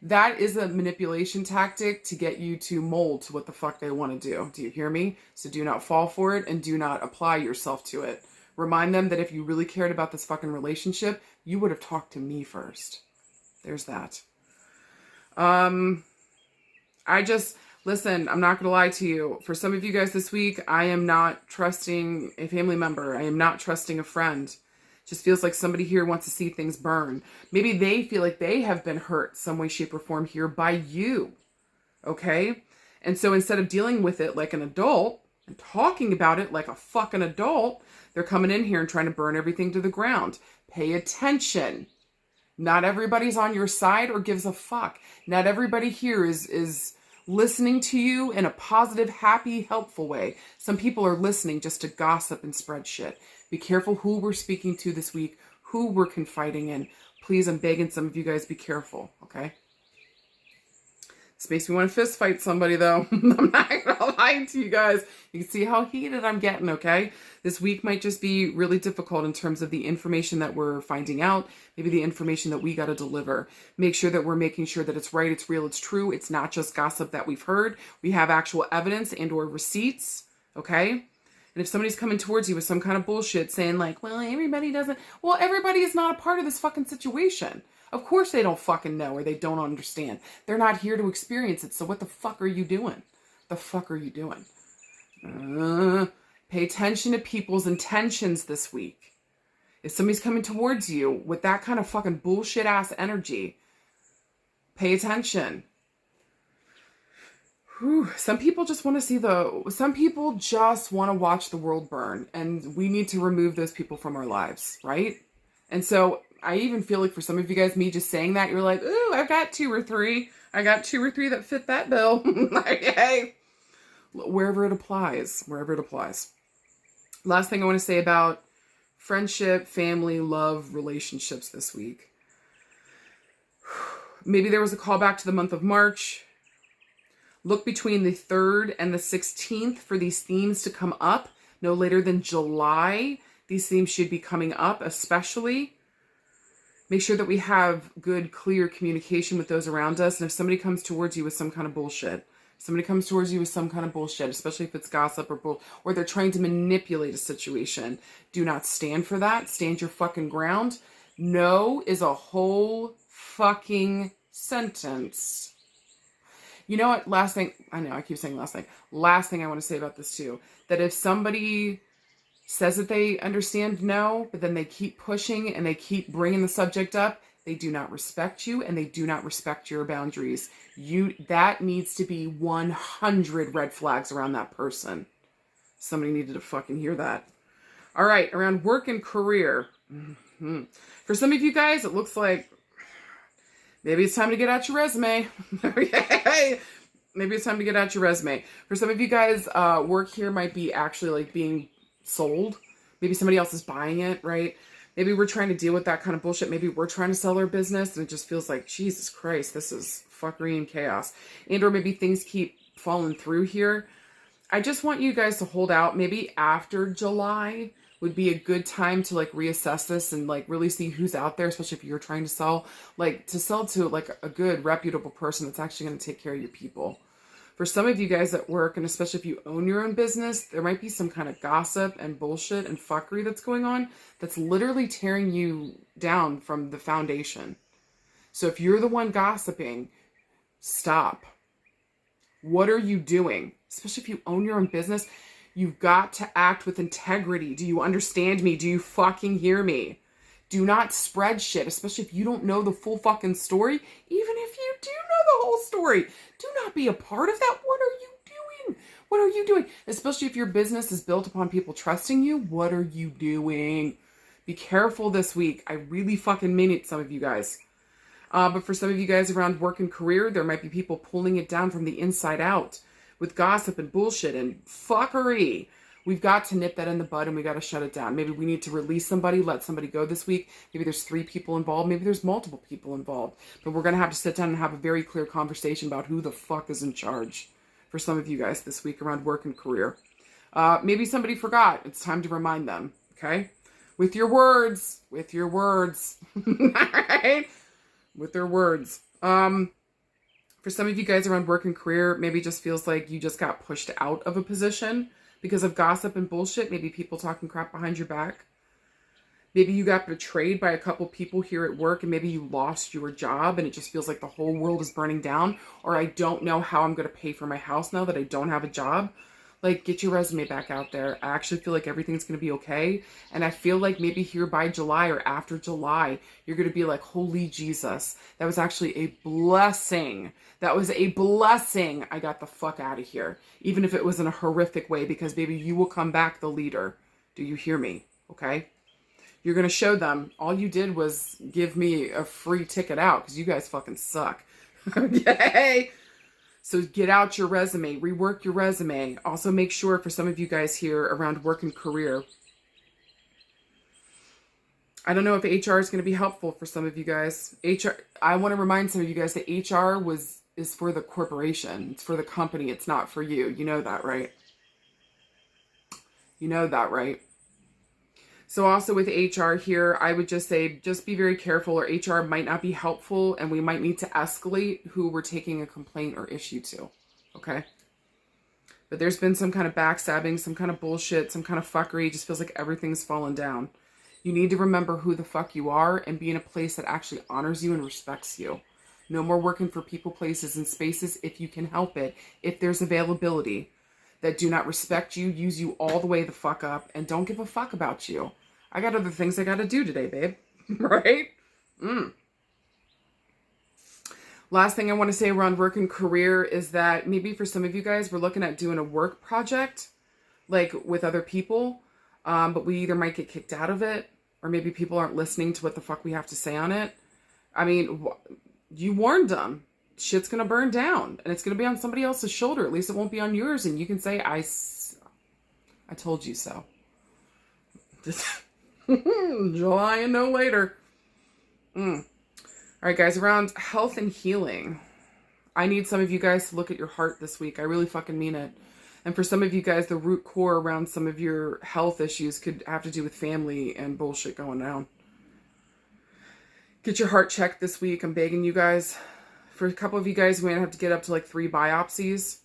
That is a manipulation tactic to get you to mold to what the fuck they want to do. Do you hear me? So do not fall for it and do not apply yourself to it. Remind them that if you really cared about this fucking relationship, you would have talked to me first. There's that. Listen, I'm not going to lie to you. For some of you guys this week, I am not trusting a family member. I am not trusting a friend. Just feels like somebody here wants to see things burn. Maybe they feel like they have been hurt some way, shape, or form here by you. Okay? And so instead of dealing with it like an adult and talking about it like a fucking adult, they're coming in here and trying to burn everything to the ground. Pay attention. Not everybody's on your side or gives a fuck. Not everybody here is listening to you in a positive, happy, helpful way. Some people are listening just to gossip and spread shit. Be careful who we're speaking to this week, who we're confiding in. Please, I'm begging some of you guys, be careful, okay? This makes me want to fist fight somebody, though. I'm not going to lie to you guys. You can see how heated I'm getting, okay? This week might just be really difficult in terms of the information that we're finding out, maybe the information that we got to deliver. Make sure that we're making sure that it's right, it's real, it's true. It's not just gossip that we've heard. We have actual evidence and or receipts, okay? And if somebody's coming towards you with some kind of bullshit saying like, well, everybody doesn't, well, everybody is not a part of this fucking situation. Of course they don't fucking know or they don't understand. They're not here to experience it. So what the fuck are you doing? The fuck are you doing? Pay attention to people's intentions this week. If somebody's coming towards you with that kind of fucking bullshit ass energy, pay attention. Whew. Some people just want to see some people just want to watch the world burn, and we need to remove those people from our lives, right? And so I even feel like for some of you guys, me just saying that, you're like, ooh, I've got two or three that fit that bill. Like, hey, wherever it applies. Last thing I want to say about friendship, family, love, relationships this week. Maybe there was a callback to the month of March. Look between the 3rd and the 16th for these themes to come up. No later than July. These themes should be coming up, especially. Make sure that we have good, clear communication with those around us. And if somebody comes towards you with some kind of bullshit, especially if it's gossip or they're trying to manipulate a situation, do not stand for that. Stand your fucking ground. No is a whole fucking sentence. You know what? Last thing, I know I keep saying last thing. Last thing I want to say about this too, that if somebody says that they understand no, but then they keep pushing and they keep bringing the subject up, they do not respect you and they do not respect your boundaries. That needs to be 100 red flags around that person. Somebody needed to fucking hear that. All right, around work and career. Mm-hmm. For some of you guys, it looks like maybe it's time to get out your resume. Maybe it's time to get out your resume. For some of you guys, work here might be actually like being sold. Maybe somebody else is buying it, right? Maybe we're trying to deal with that kind of bullshit. Maybe we're trying to sell our business and it just feels like, Jesus Christ, this is fuckery and chaos. And or maybe things keep falling through here. I just want you guys to hold out. Maybe after July would be a good time to like reassess this and like really see who's out there, especially if you're trying to sell, like to sell to like a good reputable person that's actually going to take care of your people. For some of you guys at work, and especially if you own your own business, there might be some kind of gossip and bullshit and fuckery that's going on that's literally tearing you down from the foundation. So if you're the one gossiping, stop. What are you doing? Especially if you own your own business, you've got to act with integrity. Do you understand me? Do you fucking hear me? Do not spread shit, especially if you don't know the full fucking story. Even if you do know the whole story, do not be a part of that. What are you doing? What are you doing? Especially if your business is built upon people trusting you. What are you doing? Be careful this week. I really fucking mean it, some of you guys. But for some of you guys around work and career, there might be people pulling it down from the inside out with gossip and bullshit and fuckery. We've got to nip that in the bud and we got to shut it down. Maybe we need to release somebody, let somebody go this week. Maybe there's 3 people involved. Maybe there's multiple people involved. But we're going to have to sit down and have a very clear conversation about who the fuck is in charge for some of you guys this week around work and career. Maybe somebody forgot. It's time to remind them, okay? With your words. With your words. All right? With their words. For some of you guys around work and career, maybe it just feels like you just got pushed out of a position because of gossip and bullshit. Maybe people talking crap behind your back. Maybe you got betrayed by a couple people here at work and maybe you lost your job and it just feels like the whole world is burning down. Or I don't know how I'm going to pay for my house now that I don't have a job. Like, get your resume back out there. I actually feel like everything's going to be okay. And I feel like maybe here by July or after July, you're going to be like, holy Jesus, that was actually a blessing. That was a blessing. I got the fuck out of here. Even if it was in a horrific way, because baby, you will come back the leader. Do you hear me? Okay? You're going to show them all you did was give me a free ticket out because you guys fucking suck. Okay? So get out your resume, rework your resume. Also make sure for some of you guys here around work and career. I don't know if HR is going to be helpful for some of you guys. I want to remind some of you guys that HR is for the corporation. It's for the company. It's not for you. You know that, right? You know that, right? So also with HR here, I would just say, just be very careful or HR might not be helpful and we might need to escalate who we're taking a complaint or issue to, okay? But there's been some kind of backstabbing, some kind of bullshit, some kind of fuckery. It just feels like everything's fallen down. You need to remember who the fuck you are and be in a place that actually honors you and respects you. No more working for people, places, and spaces if you can help it, if there's availability. That do not respect you, use you all the way the fuck up, and don't give a fuck about you. I got other things I got to do today, babe. Right? Last thing I want to say around work and career is that maybe for some of you guys, we're looking at doing a work project, like with other people, but we either might get kicked out of it, or maybe people aren't listening to what the fuck we have to say on it. I mean, you warned them. Shit's going to burn down and it's going to be on somebody else's shoulder. At least it won't be on yours. And you can say, I told you so. July and no later. All right, guys, around health and healing. I need some of you guys to look at your heart this week. I really fucking mean it. And for some of you guys, the root core around some of your health issues could have to do with family and bullshit going down. Get your heart checked this week. I'm begging you guys. For a couple of you guys, we might have to get up to like 3 biopsies.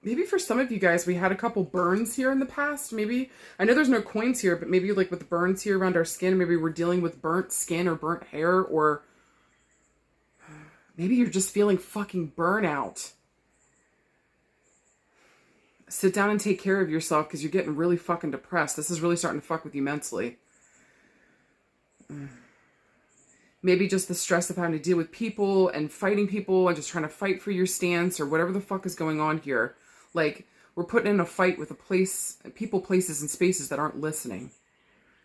Maybe for some of you guys, we had a couple burns here in the past. Maybe, I know there's no coins here, but maybe like with burns here around our skin, maybe we're dealing with burnt skin or burnt hair, or maybe you're just feeling fucking burnout. Sit down and take care of yourself because you're getting really fucking depressed. This is really starting to fuck with you mentally. Maybe just the stress of having to deal with people and fighting people and just trying to fight for your stance or whatever the fuck is going on here. Like, we're putting in a fight with people, places, and spaces that aren't listening.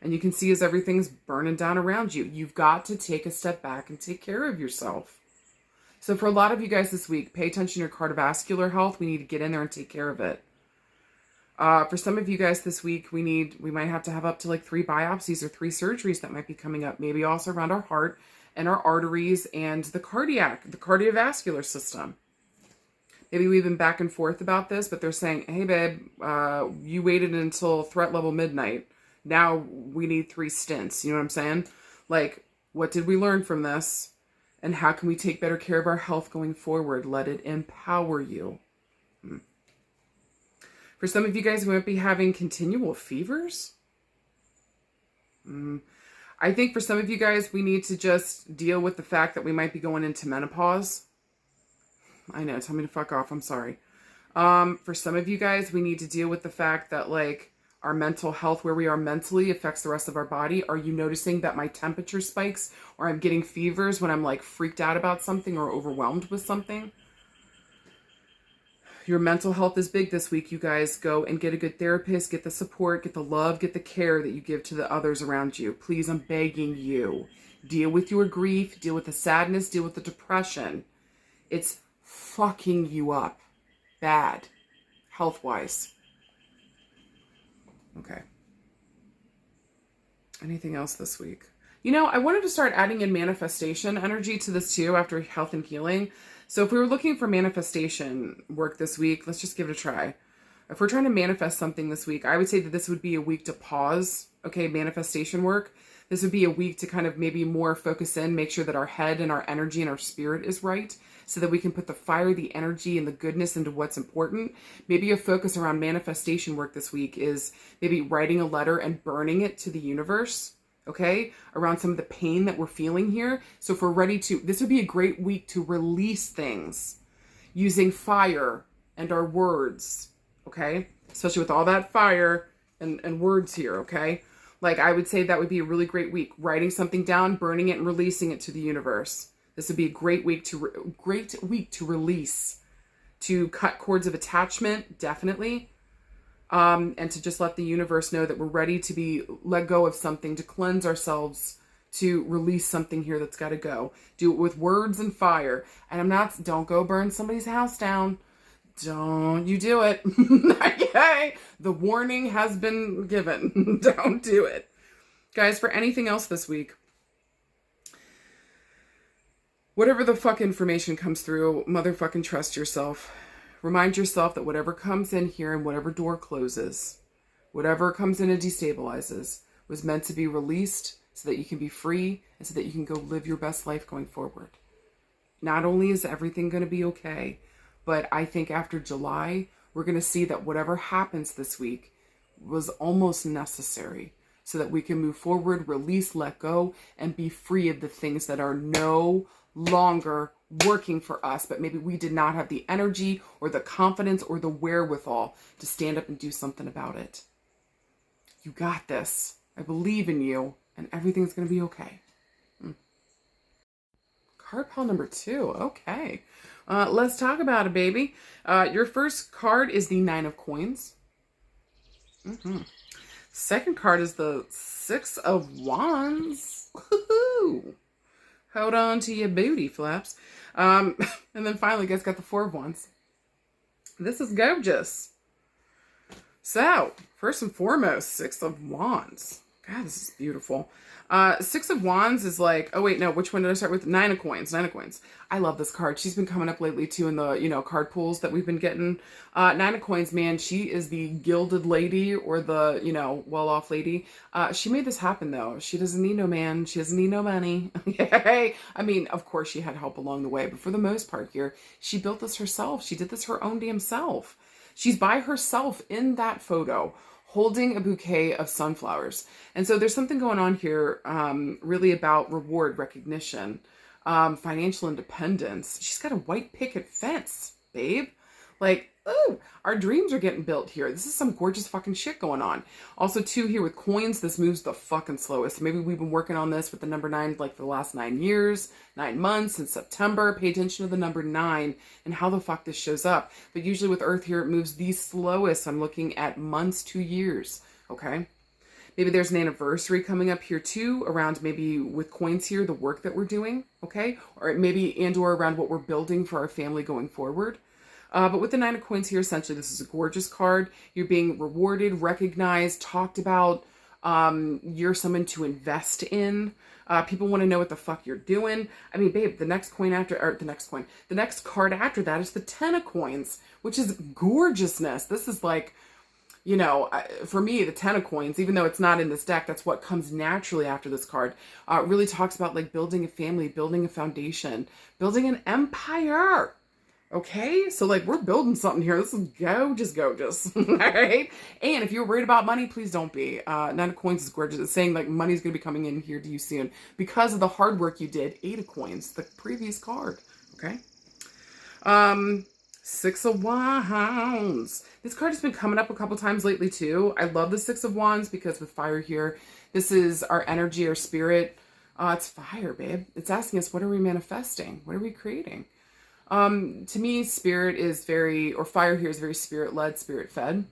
And you can see as everything's burning down around you. You've got to take a step back and take care of yourself. So for a lot of you guys this week, pay attention to your cardiovascular health. We need to get in there and take care of it. For some of you guys this week, we might have to have up to like 3 biopsies or 3 surgeries that might be coming up. Maybe also around our heart and our arteries and the cardiovascular system. Maybe we've been back and forth about this, but they're saying, hey babe, you waited until threat level midnight. Now we need 3 stints. You know what I'm saying? Like, what did we learn from this? And how can we take better care of our health going forward? Let it empower you. For some of you guys, we might be having continual fevers. I think for some of you guys, we need to just deal with the fact that we might be going into menopause. I know, tell me to fuck off, I'm sorry. For some of you guys, we need to deal with the fact that like our mental health, where we are mentally, affects the rest of our body. Are you noticing that my temperature spikes or I'm getting fevers when I'm like freaked out about something or overwhelmed with something? Your mental health is big this week, you guys. Go and get a good therapist, get the support, get the love, get the care that you give to the others around you. Please, I'm begging you. Deal with your grief, deal with the sadness, deal with the depression. It's fucking you up bad, health-wise. Okay. Anything else this week? You know, I wanted to start adding in manifestation energy to this too after health and healing. So if we were looking for manifestation work this week, let's just give it a try. If we're trying to manifest something this week, I would say that this would be a week to pause. Okay, manifestation work. This would be a week to kind of maybe more focus in, make sure that our head and our energy and our spirit is right so that we can put the fire, the energy, and the goodness into what's important. Maybe a focus around manifestation work this week is maybe writing a letter and burning it to the universe, okay, around some of the pain that we're feeling here. So if we're ready to, this would be a great week to release things using fire and our words, okay, especially with all that fire and words here, okay. Like, I would say that would be a really great week. Writing something down, burning it, and releasing it to the universe. This would be a great week to release, to cut cords of attachment, definitely, and to just let the universe know that we're ready to be let go of something, to cleanse ourselves, to release something here that's got to go. Do it with words and fire. And don't go burn somebody's house down. Don't you do it. Okay? The warning has been given. Don't do it. Guys, for anything else this week, whatever the fuck information comes through, motherfucking trust yourself. Remind yourself that whatever comes in here and whatever door closes, whatever comes in and destabilizes, was meant to be released so that you can be free and so that you can go live your best life going forward. Not only is everything going to be okay, but I think after July, we're going to see that whatever happens this week was almost necessary so that we can move forward, release, let go, and be free of the things that are no longer working for us, but maybe we did not have the energy or the confidence or the wherewithal to stand up and do something about it. You got this. I believe in you, and everything's going to be okay. Card pile number 2. Okay. Let's talk about it, baby. Your first card is the 9 of Coins. Second card is the 6 of Wands. Woo-hoo. Hold on to your booty flaps. And then finally, guys, got the 4 of Wands. This is gorgeous. So, first and foremost, 6 of Wands. God, this is beautiful. 6 of Wands is like, oh wait, no, which one did I start with? 9 of Coins, 9 of Coins. I love this card. She's been coming up lately too in the, card pools that we've been getting. 9 of Coins, man, she is the gilded lady or the, well-off lady. She made this happen though. She doesn't need no man. She doesn't need no money. Okay. I mean, of course she had help along the way, but for the most part here, she built this herself. She did this her own damn self. She's by herself in that photo, holding a bouquet of sunflowers. And so there's something going on here really about reward, recognition, financial independence. She's got a white picket fence, babe. Like, ooh, our dreams are getting built here. This is some gorgeous fucking shit going on. Also, too, here with coins, this moves the fucking slowest. Maybe we've been working on this with the number 9 like for the last 9 years, 9 months, in September. Pay attention to the number 9 and how the fuck this shows up. But usually with Earth here, it moves the slowest. I'm looking at months to years, okay? Maybe there's an anniversary coming up here too, around maybe with coins here, the work that we're doing, okay? Or maybe and or around what we're building for our family going forward. But with the Nine of Coins here, essentially, this is a gorgeous card. You're being rewarded, recognized, talked about. You're someone to invest in. People want to know what the fuck you're doing. I mean, babe, the next card after that is the Ten of Coins, which is gorgeousness. This is like, you know, for me, the Ten of Coins, even though it's not in this deck, that's what comes naturally after this card. Really talks about like building a family, building a foundation, building an empire. Okay, so like we're building something here. This is gorgeous. All right. And if you're worried about money, please don't be. Nine of Coins is gorgeous. It's saying like money's going to be coming in here to you soon because of the hard work you did. Eight of Coins, the previous card. Okay. Six of Wands. This card has been coming up a couple times lately too. I love the Six of Wands because with fire here, this is our energy, our spirit. It's fire, babe. It's asking us, what are we manifesting? What are we creating? To me, spirit is fire here is very spirit-led, spirit-fed.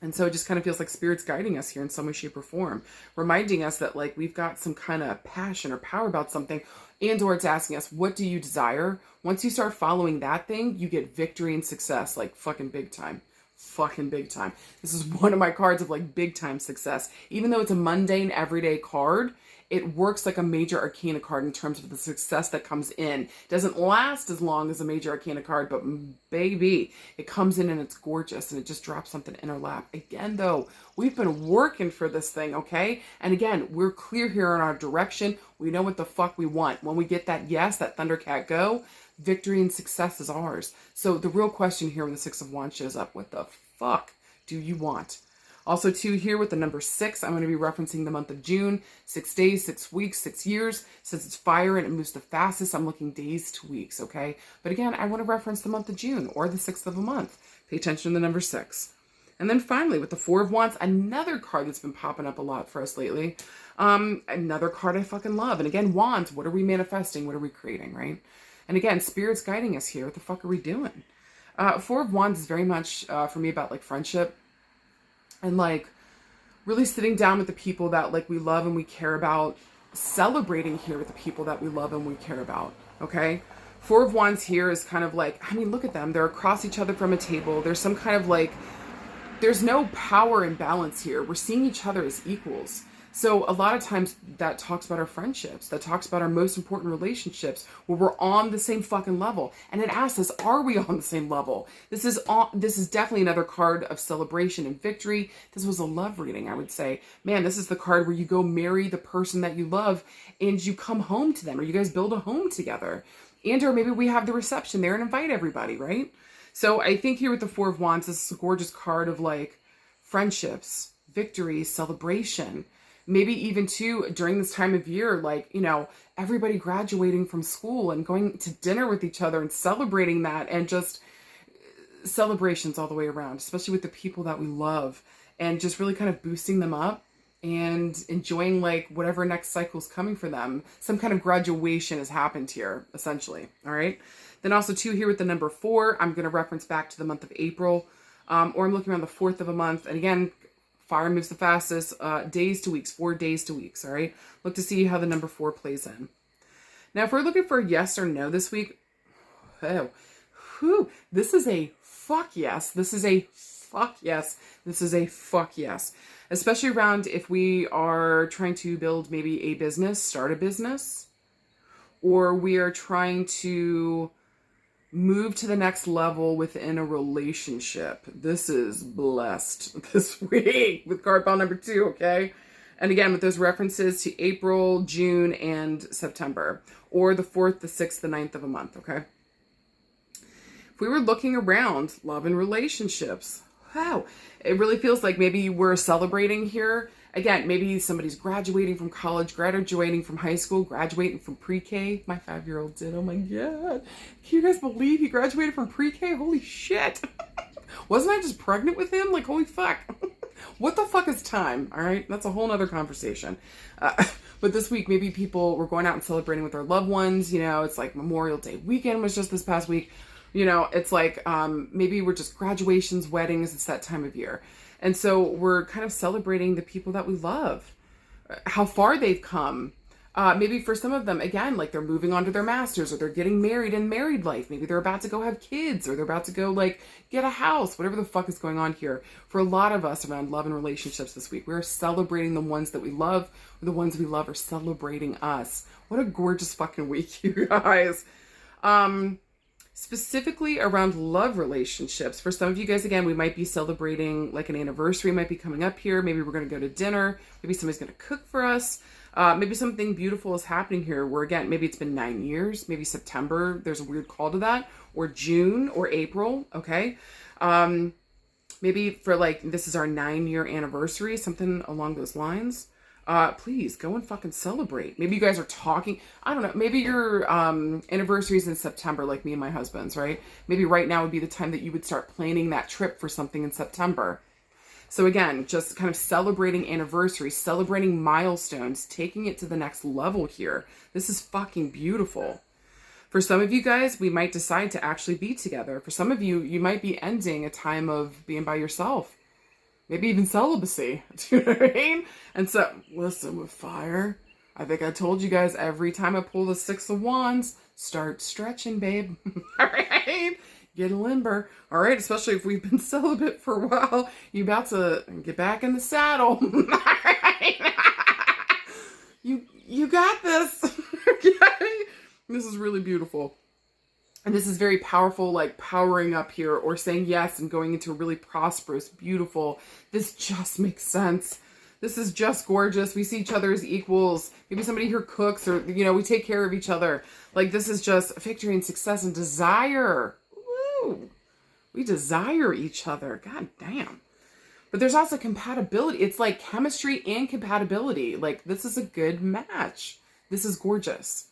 And so it just kind of feels like spirit's guiding us here in some way, shape, or form, reminding us that like we've got some kind of passion or power about something, and or it's asking us, what do you desire? Once you start following that thing, you get victory and success, like fucking big time. Fucking big time. This is one of my cards of like big time success. Even though it's a mundane, everyday card, it works like a major arcana card in terms of the success that comes in. It doesn't last as long as a major arcana card, but baby, it comes in and it's gorgeous and it just drops something in our lap. Again, though, we've been working for this thing, okay? And again, we're clear here in our direction. We know what the fuck we want. When we get that yes, that Thundercat go, victory and success is ours. So the real question here when the Six of Wands shows up, what the fuck do you want? Also, too, here with the number 6, I'm going to be referencing the month of June. 6 days, 6 weeks, 6 years. Since it's fire and it moves the fastest, I'm looking days to weeks, okay? But again, I want to reference the month of June or the 6th of a month. Pay attention to the number 6. And then finally, with the Four of Wands, another card that's been popping up a lot for us lately. Another card I fucking love. And again, Wands, what are we manifesting? What are we creating, right? And again, Spirit's guiding us here. What the fuck are we doing? Four of Wands is very much, for me, about like friendship. And like really sitting down with the people that like we love and we care about, celebrating here with the people that we love and we care about, okay? Four of Wands here is kind of like, I mean, look at them. They're across each other from a table. There's some kind of like, there's no power imbalance here. We're seeing each other as equals. So a lot of times that talks about our friendships, that talks about our most important relationships where we're on the same fucking level. And it asks us, are we on the same level? This is definitely another card of celebration and victory. This was a love reading, I would say. Man, this is the card where you go marry the person that you love and you come home to them or you guys build a home together. And or maybe we have the reception there and invite everybody, right? So I think here with the Four of Wands, this is a gorgeous card of like friendships, victory, celebration. Maybe even too, during this time of year, like, you know, everybody graduating from school and going to dinner with each other and celebrating that and just celebrations all the way around, especially with the people that we love and just really kind of boosting them up and enjoying like whatever next cycle is coming for them. Some kind of graduation has happened here, essentially. All right. Then also too here with the number 4, I'm going to reference back to the month of April, or I'm looking around the 4th of a month. And again, fire moves the fastest, days to weeks, 4 days to weeks, all right? Look to see how the number 4 plays in. Now, if we're looking for a yes or no this week, this is a fuck yes. This is a fuck yes. This is a fuck yes. Especially around if we are trying to build maybe a business, start a business, or we are trying to move to the next level within a relationship. This is blessed this week with card pile number 2, okay? And again, with those references to April, June, and September, or the 4th, the 6th, the 9th of a month, okay? If we were looking around love and relationships, wow, it really feels like maybe we're celebrating here. Again, maybe somebody's graduating from college, graduating from high school, graduating from pre-K. My 5-year-old did. Oh my God. Can you guys believe he graduated from pre-K? Holy shit. Wasn't I just pregnant with him? Like, holy fuck. What the fuck is time? All right. That's a whole nother conversation. But this week, maybe people were going out and celebrating with their loved ones. You know, it's like Memorial Day weekend was just this past week. You know, it's like maybe we're just graduations, weddings. It's that time of year. And so we're kind of celebrating the people that we love, how far they've come, Maybe for some of them, again, like they're moving on to their masters, or they're getting married in married life. Maybe they're about to go have kids, or they're about to go like get a house, whatever the fuck is going on here. For a lot of us around love and relationships this week, we're celebrating the ones that we love, or the ones we love are celebrating us. What a gorgeous fucking week, you guys. Specifically around love relationships. For some of you guys, again, we might be celebrating like an anniversary might be coming up here. Maybe we're going to go to dinner. Maybe somebody's going to cook for us. Maybe something beautiful is happening here where, again, maybe it's been 9 years, maybe September, there's a weird call to that, or June or April, okay? Maybe for like, this is our 9-year anniversary, something along those lines. Please go and fucking celebrate. Maybe you guys are talking, I don't know, maybe your anniversary is in September, like me and my husband's, right? Maybe right now would be the time that you would start planning that trip for something in September. So again, just kind of celebrating anniversaries, celebrating milestones, taking it to the next level here. This is fucking beautiful. For some of you guys, we might decide to actually be together. For some of you, you might be ending a time of being by yourself. Maybe even celibacy. Do you know what I mean? And so, listen, with fire, I think I told you guys every time I pull the 6 of Wands, start stretching, babe. All right? Get limber. All right, especially if we've been celibate for a while. You about to get back in the saddle. All right? You got this. Okay? This is really beautiful. And this is very powerful, like powering up here or saying yes and going into a really prosperous, beautiful. This just makes sense. This is just gorgeous. We see each other as equals. Maybe somebody here cooks or, you know, we take care of each other. Like this is just victory and success and desire. Woo! We desire each other. God damn. But there's also compatibility. It's like chemistry and compatibility. Like this is a good match. This is gorgeous.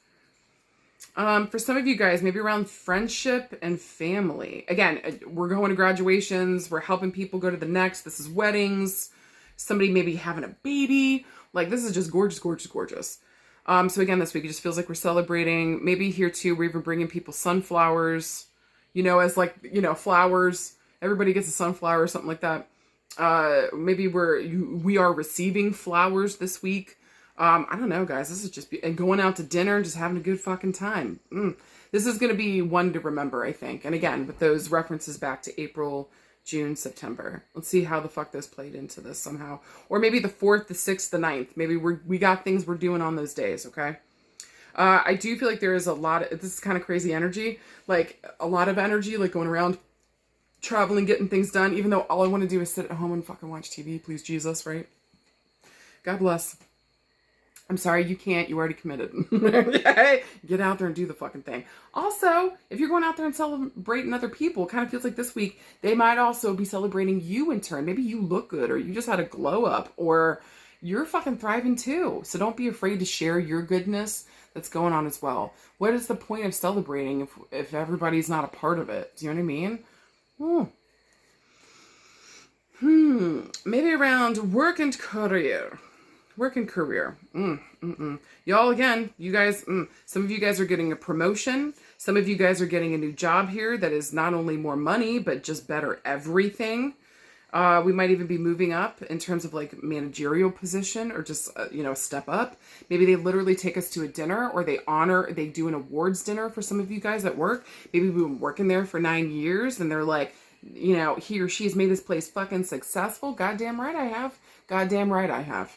For some of you guys, maybe around friendship and family. Again, we're going to graduations. We're helping people go to the next. This is weddings. Somebody maybe having a baby. Like this is just gorgeous, gorgeous, gorgeous. So again, this week it just feels like we're celebrating. Maybe here too, we're even bringing people sunflowers, you know, as like, you know, flowers. Everybody gets a sunflower or something like that. Maybe we are receiving flowers this week. I don't know, guys. This is just and going out to dinner and just having a good fucking time. This is going to be one to remember, I think. And again, with those references back to April, June, September. Let's see how the fuck this played into this somehow. Or maybe the 4th, the 6th, the 9th. Maybe we got things we're doing on those days, okay? I do feel like there is a lot of, this is kind of crazy energy. Like, a lot of energy, like going around, traveling, getting things done, even though all I want to do is sit at home and fucking watch TV. Please, Jesus, right? God bless. I'm sorry, you can't. You already committed. Okay? Get out there and do the fucking thing. Also, if you're going out there and celebrating other people, it kind of feels like this week, they might also be celebrating you in turn. Maybe you look good, or you just had a glow up, or you're fucking thriving too. So don't be afraid to share your goodness that's going on as well. What is the point of celebrating if everybody's not a part of it? Do you know what I mean? Maybe around work and career. Work and career. Y'all, again, you guys, some of you guys are getting a promotion. Some of you guys are getting a new job here that is not only more money, but just better everything. We might even be moving up in terms of like managerial position or just, you know, a step up. Maybe they literally take us to a dinner, or they do an awards dinner for some of you guys at work. Maybe we've been working there for 9 years and they're like, you know, he or she has made this place fucking successful. Goddamn right I have. Goddamn right I have.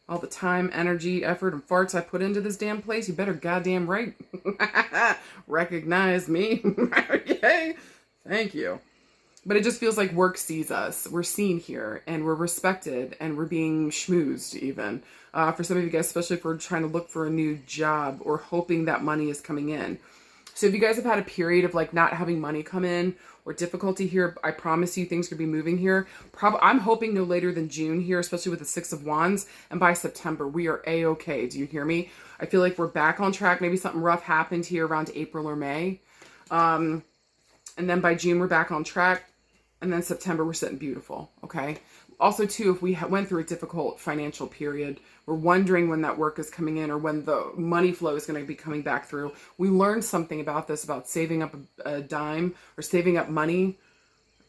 All the time, energy, effort, and farts I put into this damn place, you better goddamn right recognize me. Okay? Thank you. But it just feels like work sees us. We're seen here, and we're respected, and we're being schmoozed even. For some of you guys, especially if we're trying to look for a new job or hoping that money is coming in. So if you guys have had a period of like not having money come in or difficulty here, I promise you things could be moving here. I'm hoping no later than June here, especially with the 6 of Wands. And by September, we are A-okay. Do you hear me? I feel like we're back on track. Maybe something rough happened here around April or May. And then by June, we're back on track. And then September, we're sitting beautiful. Okay. Also, too, if we went through a difficult financial period, we're wondering when that work is coming in or when the money flow is going to be coming back through. We learned something about this, about saving up a dime or saving up money.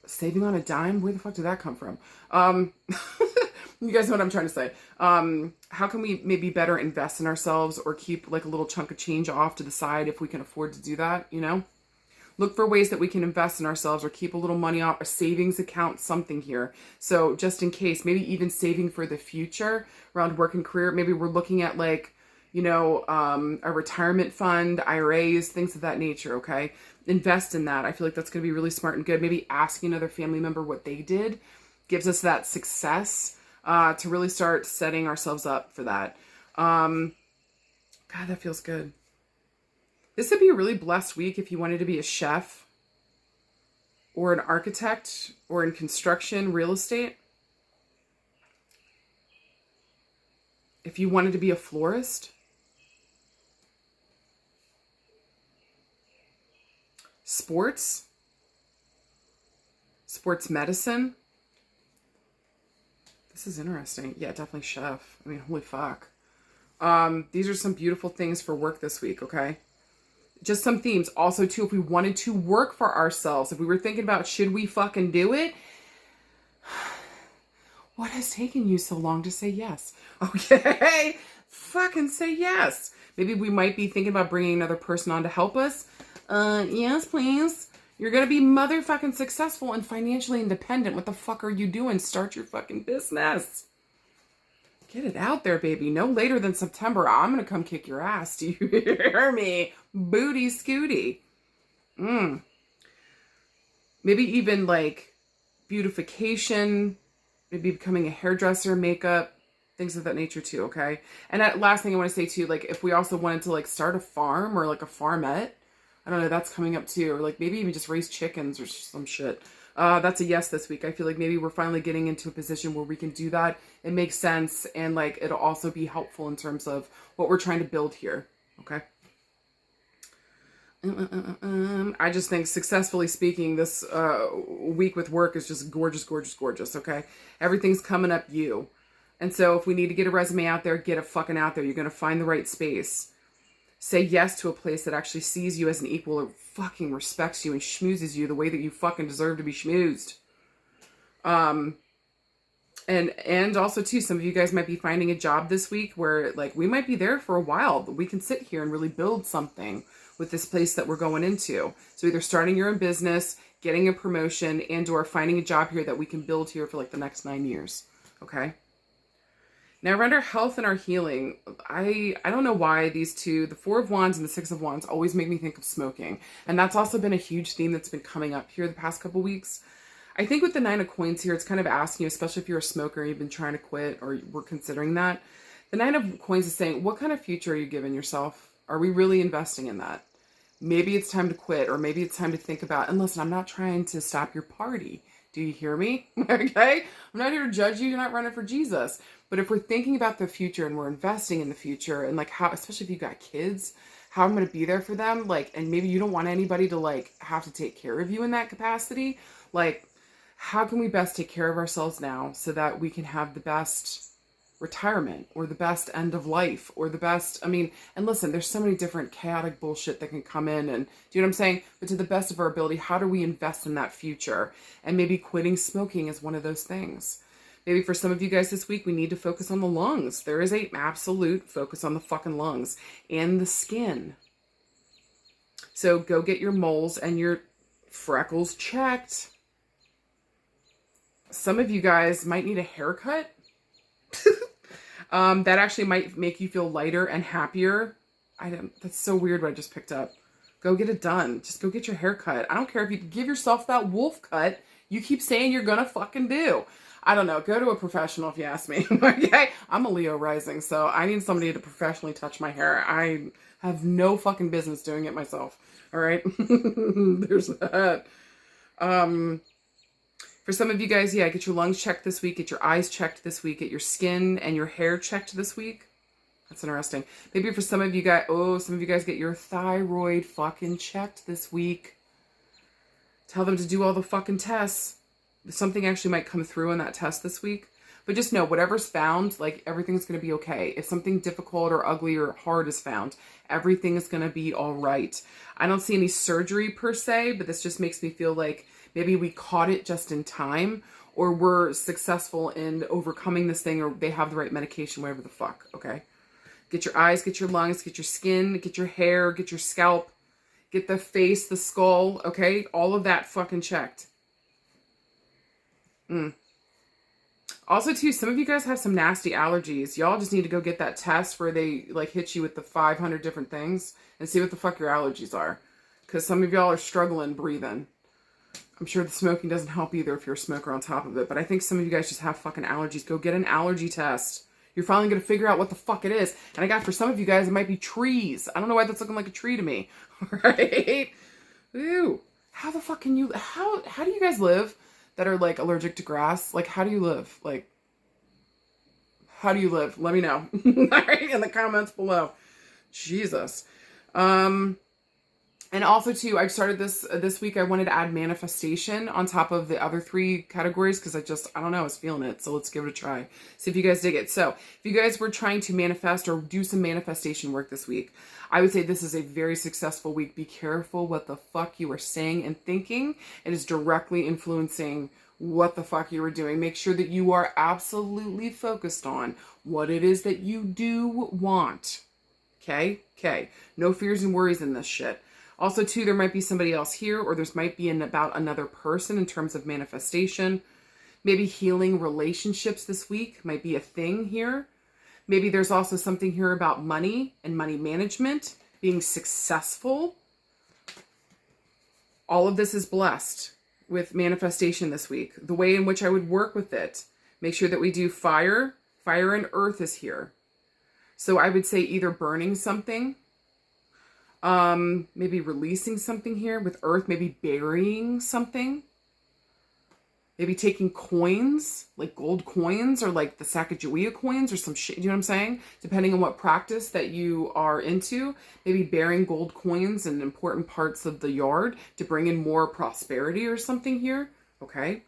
Saving on a dime? Where the fuck did that come from? You guys know what I'm trying to say. How can we maybe better invest in ourselves or keep like a little chunk of change off to the side if we can afford to do that, you know? Look for ways that we can invest in ourselves or keep a little money off a savings account, something here. So just in case, maybe even saving for the future around work and career. Maybe we're looking at like, you know, a retirement fund, IRAs, things of that nature, okay? Invest in that. I feel like that's going to be really smart and good. Maybe asking another family member what they did gives us that success to really start setting ourselves up for that. God, that feels good. This would be a really blessed week if you wanted to be a chef or an architect or in construction, real estate. If you wanted to be a florist. Sports medicine. This is interesting. Yeah, definitely chef. I mean, holy fuck. These are some beautiful things for work this week, okay? Just some themes. Also, too, if we wanted to work for ourselves, if we were thinking about should we fucking do it? What has taken you so long to say yes? Okay, fucking say yes. Maybe we might be thinking about bringing another person on to help us. Yes, please. You're going to be motherfucking successful and financially independent. What the fuck are you doing? Start your fucking business. Get it out there, baby. No later than September. I'm going to come kick your ass. Do you hear me? Booty scooty. Maybe even like beautification, maybe becoming a hairdresser, makeup, things of that nature too, okay? And that last thing I want to say too, like if we also wanted to like start a farm or like a farmette, I don't know, that's coming up too. Or like maybe even just raise chickens or some shit. That's a yes this week. I feel like maybe we're finally getting into a position where we can do that. It makes sense. And like, it'll also be helpful in terms of what we're trying to build here. Okay. I just think successfully speaking, this week with work is just gorgeous, gorgeous, gorgeous. Okay. Everything's coming up you. And so if we need to get a resume out there, get it fucking out there. You're going to find the right space. Say yes to a place that actually sees you as an equal or fucking respects you and schmoozes you the way that you fucking deserve to be schmoozed. And also too, some of you guys might be finding a job this week where like we might be there for a while, but we can sit here and really build something with this place that we're going into. So either starting your own business, getting a promotion, and or finding a job here that we can build here for like the next 9 years. Okay. Now, around our health and our healing, I don't know why these two, the Four of Wands and the Six of Wands, always make me think of smoking. And that's also been a huge theme that's been coming up here the past couple weeks. I think with the Nine of Coins here, it's kind of asking you, especially if you're a smoker and you've been trying to quit or we're considering that. The Nine of Coins is saying, what kind of future are you giving yourself? Are we really investing in that? Maybe it's time to quit, or maybe it's time to think about, and listen, I'm not trying to stop your party. Do you hear me? Okay? I'm not here to judge you. You're not running for Jesus. But if we're thinking about the future and we're investing in the future and like how, especially if you've got kids, how I'm going to be there for them, like, and maybe you don't want anybody to like have to take care of you in that capacity. Like, how can we best take care of ourselves now so that we can have the best retirement or the best end of life or the best, I mean, and listen, there's so many different chaotic bullshit that can come in and do you know what I'm saying? But to the best of our ability, how do we invest in that future? And maybe quitting smoking is one of those things. Maybe for some of you guys this week, we need to focus on the lungs. There is an absolute focus on the fucking lungs and the skin. So go get your moles and your freckles checked. Some of you guys might need a haircut. That actually might make you feel lighter and happier. That's so weird what I just picked up. Go get it done. Just go get your hair cut. I don't care if you give yourself that wolf cut you keep saying you're gonna fucking do. I don't know. Go to a professional if you ask me. Okay? I'm a Leo rising, so I need somebody to professionally touch my hair. I have no fucking business doing it myself. All right? There's that. For some of you guys, yeah, get your lungs checked this week, get your eyes checked this week, get your skin and your hair checked this week. That's interesting. Maybe for some of you guys, some of you guys get your thyroid fucking checked this week. Tell them to do all the fucking tests. Something actually might come through on that test this week. But just know, whatever's found, like, everything's going to be okay. If something difficult or ugly or hard is found, everything is going to be all right. I don't see any surgery per se, but this just makes me feel like maybe we caught it just in time, or were successful in overcoming this thing, or they have the right medication, whatever the fuck, okay? Get your eyes, get your lungs, get your skin, get your hair, get your scalp, get the face, the skull, okay? All of that fucking checked. Also, too, some of you guys have some nasty allergies. Y'all just need to go get that test where they, like, hit you with the 500 different things and see what the fuck your allergies are. Because some of y'all are struggling breathing. I'm sure the smoking doesn't help either if you're a smoker on top of it. But I think some of you guys just have fucking allergies. Go get an allergy test. You're finally going to figure out what the fuck it is. And I got, for some of you guys, it might be trees. I don't know why that's looking like a tree to me. Right? Ew. How the fuck can you... How do you guys live that are, like, allergic to grass? Like, how do you live? Like, how do you live? Let me know. Right, in the comments below. Jesus. And also, too, I've started this week. I wanted to add manifestation on top of the other 3 categories because I don't know, I was feeling it. So let's give it a try. See if you guys dig it. So if you guys were trying to manifest or do some manifestation work this week, I would say this is a very successful week. Be careful what the fuck you are saying and thinking. It is directly influencing what the fuck you are doing. Make sure that you are absolutely focused on what it is that you do want. Okay? Okay. No fears and worries in this shit. Also, too, there might be somebody else here, or there might be about another person in terms of manifestation. Maybe healing relationships this week might be a thing here. Maybe there's also something here about money and money management, being successful. All of this is blessed with manifestation this week. The way in which I would work with it, make sure that we do fire. Fire and earth is here. So I would say either burning something, maybe releasing something here with earth, maybe burying something, maybe taking coins, like gold coins or like the Sacagawea coins or some shit, you know what I'm saying? Depending on what practice that you are into, maybe burying gold coins in important parts of the yard to bring in more prosperity or something here, okay?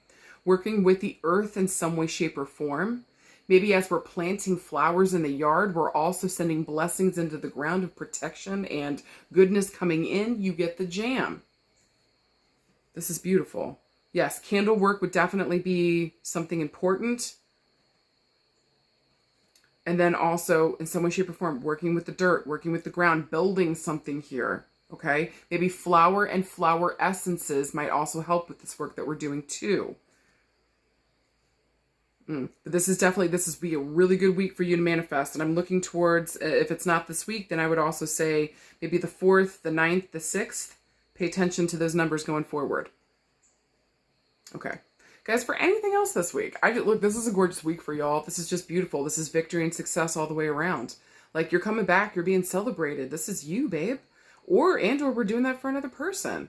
Working with the earth in some way, shape, or form. Maybe as we're planting flowers in the yard, we're also sending blessings into the ground of protection and goodness coming in. You get the jam. This is beautiful. Yes, candle work would definitely be something important. And then also, in some way, shape, or form, working with the dirt, working with the ground, building something here. Okay? Maybe flower and flower essences might also help with this work that we're doing too. But this is be a really good week for you to manifest. And I'm looking towards, if it's not this week, then I would also say maybe the 4th, the 9th, the 6th. Pay attention to those numbers going forward. Okay. Guys, for anything else this week, look, this is a gorgeous week for y'all. This is just beautiful. This is victory and success all the way around. Like, you're coming back. You're being celebrated. This is you, babe. Or we're doing that for another person.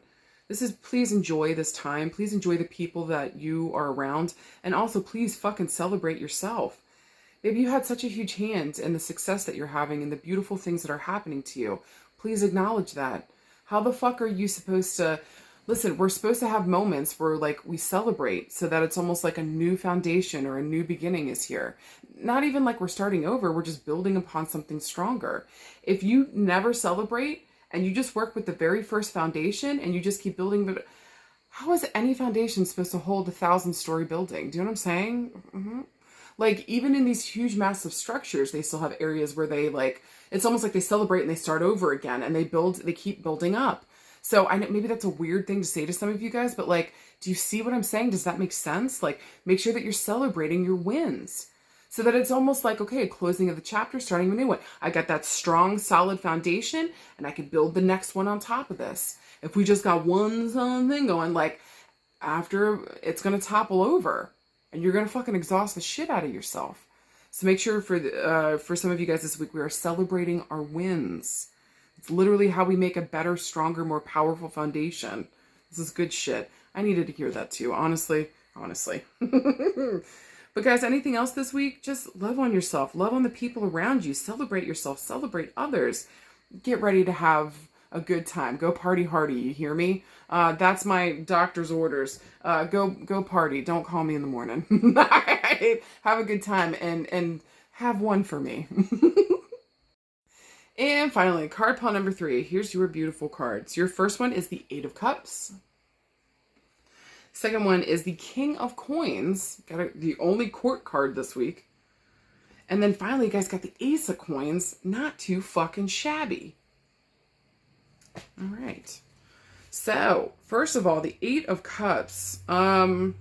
Please enjoy this time. Please enjoy the people that you are around. And also, please fucking celebrate yourself. Maybe you had such a huge hand in the success that you're having and the beautiful things that are happening to you. Please acknowledge that. How the fuck are you supposed to... Listen, we're supposed to have moments where, like, we celebrate so that it's almost like a new foundation or a new beginning is here. Not even like we're starting over. We're just building upon something stronger. If you never celebrate... and you just work with the very first foundation and you just keep building, but how is any foundation supposed to hold a 1,000-story building? Do you know what I'm saying? Mm-hmm. Like, even in these huge, massive structures, they still have areas where they, like, it's almost like they celebrate and they start over again and they keep building up. So I know maybe that's a weird thing to say to some of you guys, but, like, do you see what I'm saying? Does that make sense? Like, make sure that you're celebrating your wins. So that it's almost like, okay, closing of the chapter, starting a new one. I got that strong, solid foundation, and I could build the next one on top of this. If we just got one thing going, like, after, it's going to topple over. And you're going to fucking exhaust the shit out of yourself. So make sure for some of you guys this week, we are celebrating our wins. It's literally how we make a better, stronger, more powerful foundation. This is good shit. I needed to hear that too, honestly. But guys, anything else this week? Just love on yourself. Love on the people around you. Celebrate yourself. Celebrate others. Get ready to have a good time. Go party hardy. You hear me? That's my doctor's orders. Go party. Don't call me in the morning. Have a good time and have one for me. And finally, card pile number 3. Here's your beautiful cards. Your first one is the 8 of Cups. Second one is the King of Coins. The only court card this week. And then finally, you guys got the Ace of Coins. Not too fucking shabby. All right. So, first of all, the Eight of Cups. Oh,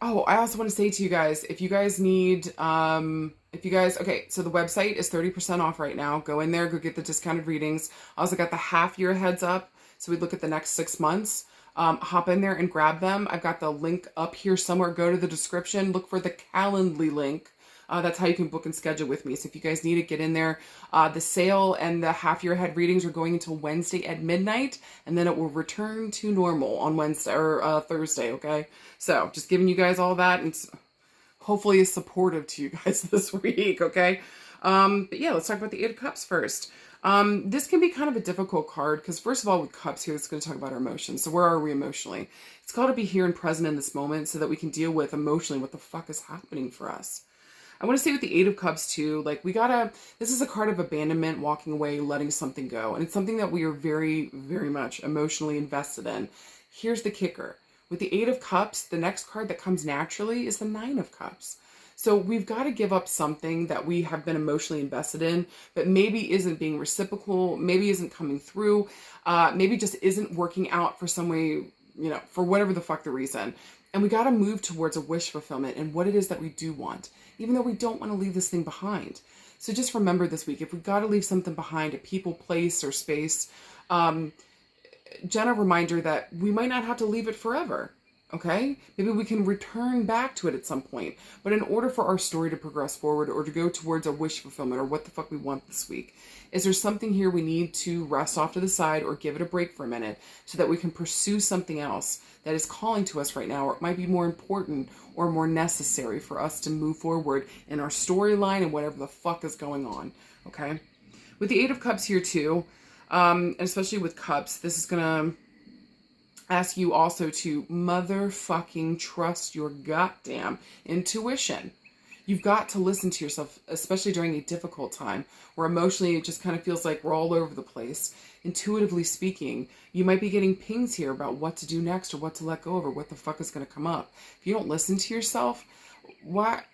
I also want to say to you guys, if you guys need, okay, so the website is 30% off right now. Go in there, go get the discounted readings. I also got the half year heads up. So we look at the next 6 months. Hop in there and grab them. I've got the link up here somewhere. Go to the description, look for the Calendly link. That's how you can book and schedule with me. So if you guys need it, get in there. The sale and the half year ahead readings are going until Wednesday at midnight, and then it will return to normal on Wednesday or Thursday. Okay, so just giving you guys all that, and hopefully is supportive to you guys this week. Okay, but yeah, let's talk about the Eight of Cups first. This can be kind of a difficult card because first of all, with cups here, it's going to talk about our emotions. So where are we emotionally? It's called to be here and present in this moment so that we can deal with emotionally what the fuck is happening for us. I want to say with the Eight of Cups too, like this is a card of abandonment, walking away, letting something go. And it's something that we are very, very much emotionally invested in. Here's the kicker. With the Eight of Cups, the next card that comes naturally is the Nine of Cups. So we've got to give up something that we have been emotionally invested in, but maybe isn't being reciprocal, maybe isn't coming through, maybe just isn't working out for some way, for whatever the fuck the reason. And we got to move towards a wish fulfillment and what it is that we do want, even though we don't want to leave this thing behind. So just remember this week, if we've got to leave something behind, a people, place, or space, gentle reminder that we might not have to leave it forever. Okay? Maybe we can return back to it at some point. But in order for our story to progress forward or to go towards a wish fulfillment or what the fuck we want this week, is there something here we need to rest off to the side or give it a break for a minute so that we can pursue something else that is calling to us right now, or it might be more important or more necessary for us to move forward in our storyline and whatever the fuck is going on. Okay? With the Eight of Cups here too, and especially with cups, this is going to ask you also to motherfucking trust your goddamn intuition. You've got to listen to yourself, especially during a difficult time where emotionally it just kind of feels like we're all over the place. Intuitively speaking, you might be getting pings here about what to do next or what to let go of or what the fuck is going to come up. If you don't listen to yourself, why?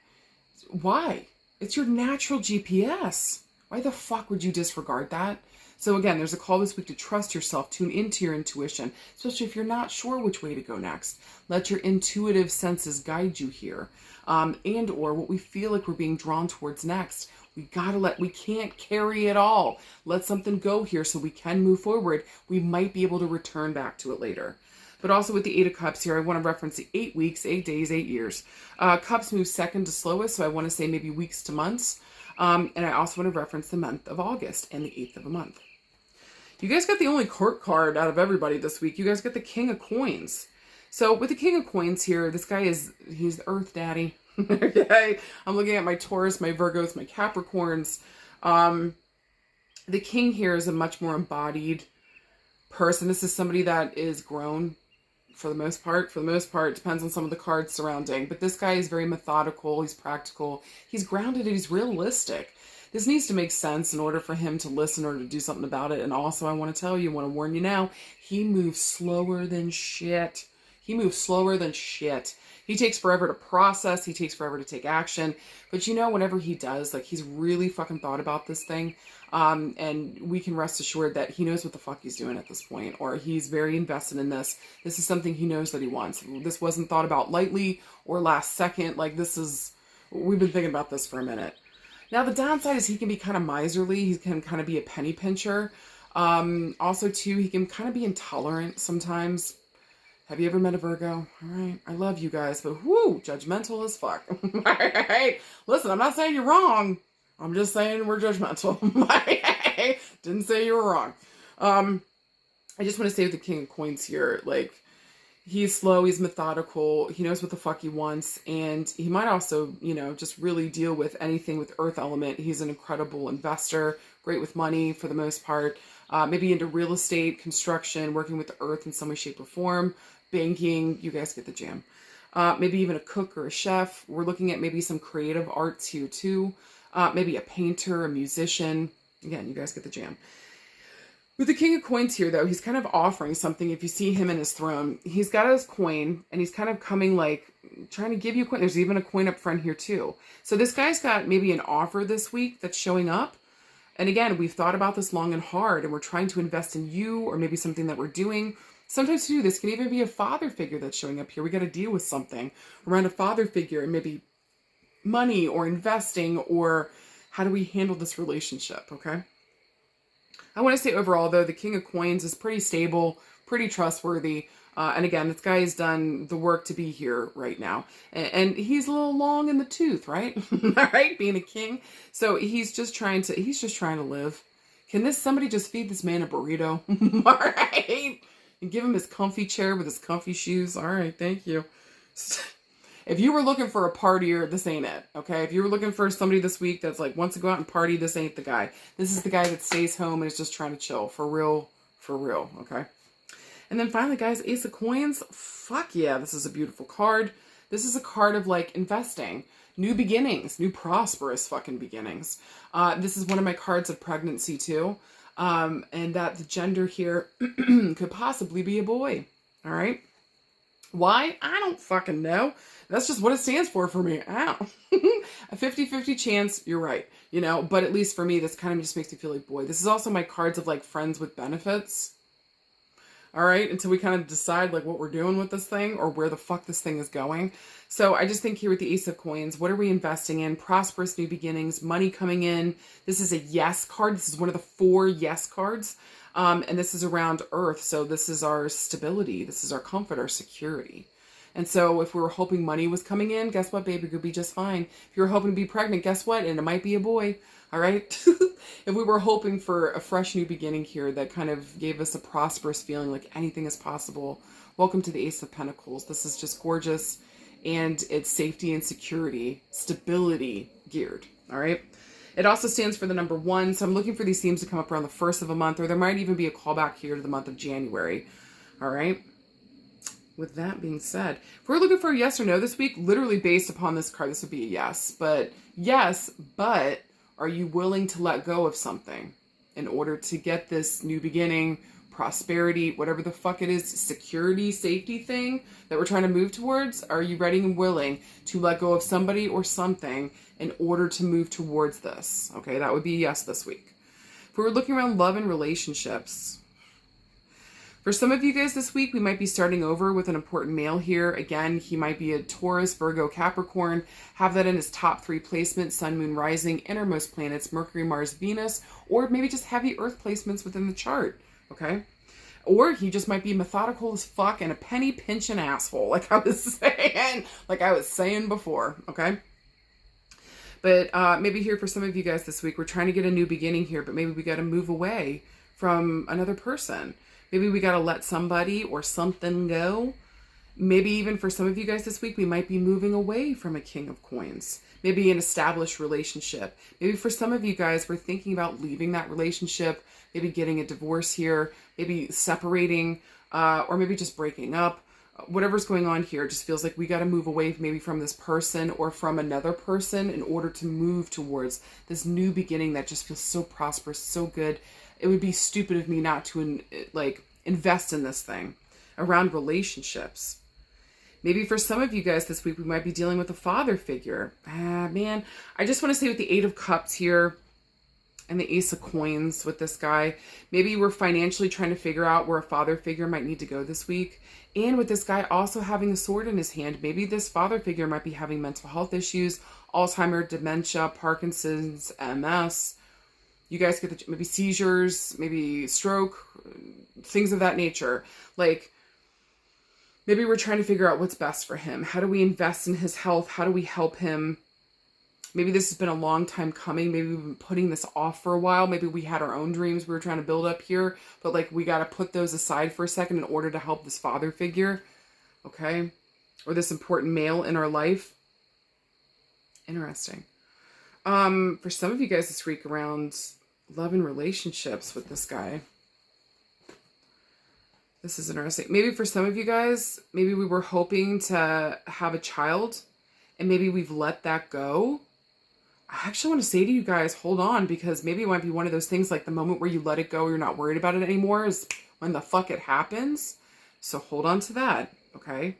It's your natural GPS. Why the fuck would you disregard that? So again, there's a call this week to trust yourself, tune into your intuition, especially if you're not sure which way to go next. Let your intuitive senses guide you here. And or what we feel like we're being drawn towards next. We can't carry it all. Let something go here so we can move forward. We might be able to return back to it later. But also with the Eight of Cups here, I want to reference the 8 weeks, 8 days, 8 years. Cups move second to slowest, so I want to say maybe weeks to months. And I also want to reference the month of August and the 8th of a month. You guys got the only court card out of everybody this week. You guys got the King of Coins. So with the King of Coins here, this guy he's the Earth Daddy. Okay, I'm looking at my Taurus, my Virgos, my Capricorns. The King here is a much more embodied person. This is somebody that is grown for the most part. For the most part, it depends on some of the cards surrounding. But this guy is very methodical. He's practical. He's grounded and he's realistic. This needs to make sense in order for him to listen or to do something about it. And also, I want to tell you, I want to warn you now, he moves slower than shit. He moves slower than shit. He takes forever to process. He takes forever to take action. But whenever he does, like, he's really fucking thought about this thing. And we can rest assured that he knows what the fuck he's doing at this point, or he's very invested in this. This is something he knows that he wants. This wasn't thought about lightly or last second. Like, we've been thinking about this for a minute. Now, the downside is he can be kind of miserly. He can kind of be a penny pincher. Also, too, he can kind of be intolerant sometimes. Have you ever met a Virgo? All right. I love you guys, but whoo, judgmental as fuck. All right. Listen, I'm not saying you're wrong. I'm just saying we're judgmental. Didn't say you were wrong. I just want to say with the King of Coins here, like, he's slow, he's methodical, he knows what the fuck he wants, and he might also, just really deal with anything with earth element. He's an incredible investor, great with money for the most part, maybe into real estate, construction, working with the earth in some way, shape, or form, banking, you guys get the jam. Maybe even a cook or a chef. We're looking at maybe some creative arts here too. Maybe a painter, a musician. Again, you guys get the jam. With the King of Coins here, though, he's kind of offering something. If you see him in his throne, he's got his coin, and he's kind of coming like, trying to give you a coin. There's even a coin up front here, too. So this guy's got maybe an offer this week that's showing up. And again, we've thought about this long and hard, and we're trying to invest in you, or maybe something that we're doing. Sometimes, too, this can even be a father figure that's showing up here. We got to deal with something around a father figure, and maybe money, or investing, or how do we handle this relationship, okay? I want to say overall, though, the King of Coins is pretty stable, pretty trustworthy. And again, this guy has done the work to be here right now. And he's a little long in the tooth, right? All right, being a king. So he's just trying to live. Can somebody just feed this man a burrito? All right. And give him his comfy chair with his comfy shoes. All right, thank you. If you were looking for a partier, this ain't it, okay? If you were looking for somebody this week that's like, wants to go out and party, this ain't the guy. This is the guy that stays home and is just trying to chill. For real, okay? And then finally, guys, Ace of Coins. Fuck yeah, this is a beautiful card. This is a card of, like, investing. New beginnings. New prosperous fucking beginnings. This is one of my cards of pregnancy, too. And that the gender here could possibly be a boy, all right? Why? I don't fucking know. That's just what it stands for me. Ow. A 50-50 chance, you're right. You know, but at least for me, this kind of just makes me feel like, boy, this is also my cards of like friends with benefits. All right, until we kind of decide like what we're doing with this thing or where the fuck this thing is going. So I just think here with the Ace of Coins, what are we investing in? Prosperous new beginnings, money coming in. This is a yes card. This is one of the 4 yes cards. And this is around Earth. So this is our stability. This is our comfort, our security. And so if we were hoping money was coming in, guess what, baby? It could be just fine. If you were hoping to be pregnant, guess what? And it might be a boy. All right. If we were hoping for a fresh new beginning here that kind of gave us a prosperous feeling like anything is possible, welcome to the Ace of Pentacles. This is just gorgeous. And it's safety and security, stability geared. All right. It also stands for the number 1. So I'm looking for these themes to come up around the 1st of a month, or there might even be a callback here to the month of January. All right. With that being said, if we're looking for a yes or no this week, literally based upon this card, this would be a yes. But yes, but are you willing to let go of something in order to get this new beginning, prosperity, whatever the fuck it is, security, safety thing that we're trying to move towards? Are you ready and willing to let go of somebody or something in order to move towards this? Okay, that would be a yes this week. If we were looking around love and relationships, for some of you guys this week, we might be starting over with an important male here. Again, he might be a Taurus, Virgo, Capricorn. Have that in his top 3 placements: Sun, Moon, Rising, innermost planets, Mercury, Mars, Venus, or maybe just heavy Earth placements within the chart, okay? Or he just might be methodical as fuck and a penny pinching asshole, like I was saying before, okay? But maybe here for some of you guys this week, we're trying to get a new beginning here, but maybe we got to move away from another person. Maybe we got to let somebody or something go. Maybe even for some of you guys this week, we might be moving away from a King of Coins. Maybe an established relationship. Maybe for some of you guys, we're thinking about leaving that relationship, maybe getting a divorce here, maybe separating, or maybe just breaking up. Whatever's going on here, it just feels like we got to move away maybe from this person or from another person in order to move towards this new beginning that just feels so prosperous, so good. It would be stupid of me not to invest in this thing around relationships. Maybe for some of you guys this week, we might be dealing with a father figure. Man, I just want to say with the 8 of Cups here and the Ace of Coins with this guy, maybe we're financially trying to figure out where a father figure might need to go this week. And with this guy also having a sword in his hand, maybe this father figure might be having mental health issues, Alzheimer's, dementia, Parkinson's, MS. You guys get maybe seizures, maybe stroke, things of that nature. Like, maybe we're trying to figure out what's best for him. How do we invest in his health? How do we help him? Maybe this has been a long time coming. Maybe we've been putting this off for a while. Maybe we had our own dreams we were trying to build up here, but like we got to put those aside for a second in order to help this father figure, okay? Or this important male in our life. Interesting. For some of you guys this week around love and relationships with this guy. This is interesting. Maybe for some of you guys, maybe we were hoping to have a child and maybe we've let that go. I actually want to say to you guys, hold on, because maybe it might be one of those things like the moment where you let it go, you're not worried about it anymore is when the fuck it happens. So hold on to that, okay?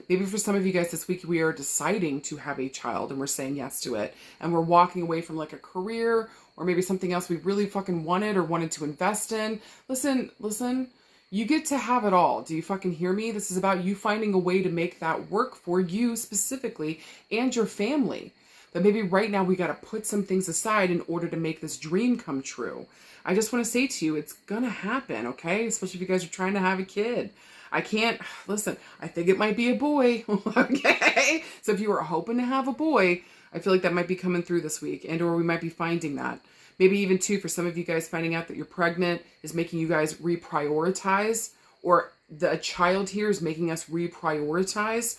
Maybe for some of you guys this week, we are deciding to have a child and we're saying yes to it. And we're walking away from like a career or maybe something else we really fucking wanted or wanted to invest in. Listen, you get to have it all. Do you fucking hear me? This is about you finding a way to make that work for you specifically and your family. But maybe right now we got to put some things aside in order to make this dream come true. I just want to say to you, it's going to happen, okay? Especially if you guys are trying to have a kid. I can't, listen, I think it might be a boy, okay? So if you were hoping to have a boy, I feel like that might be coming through this week, and or we might be finding that. Maybe even too, for some of you guys, finding out that you're pregnant is making you guys reprioritize, or a child here is making us reprioritize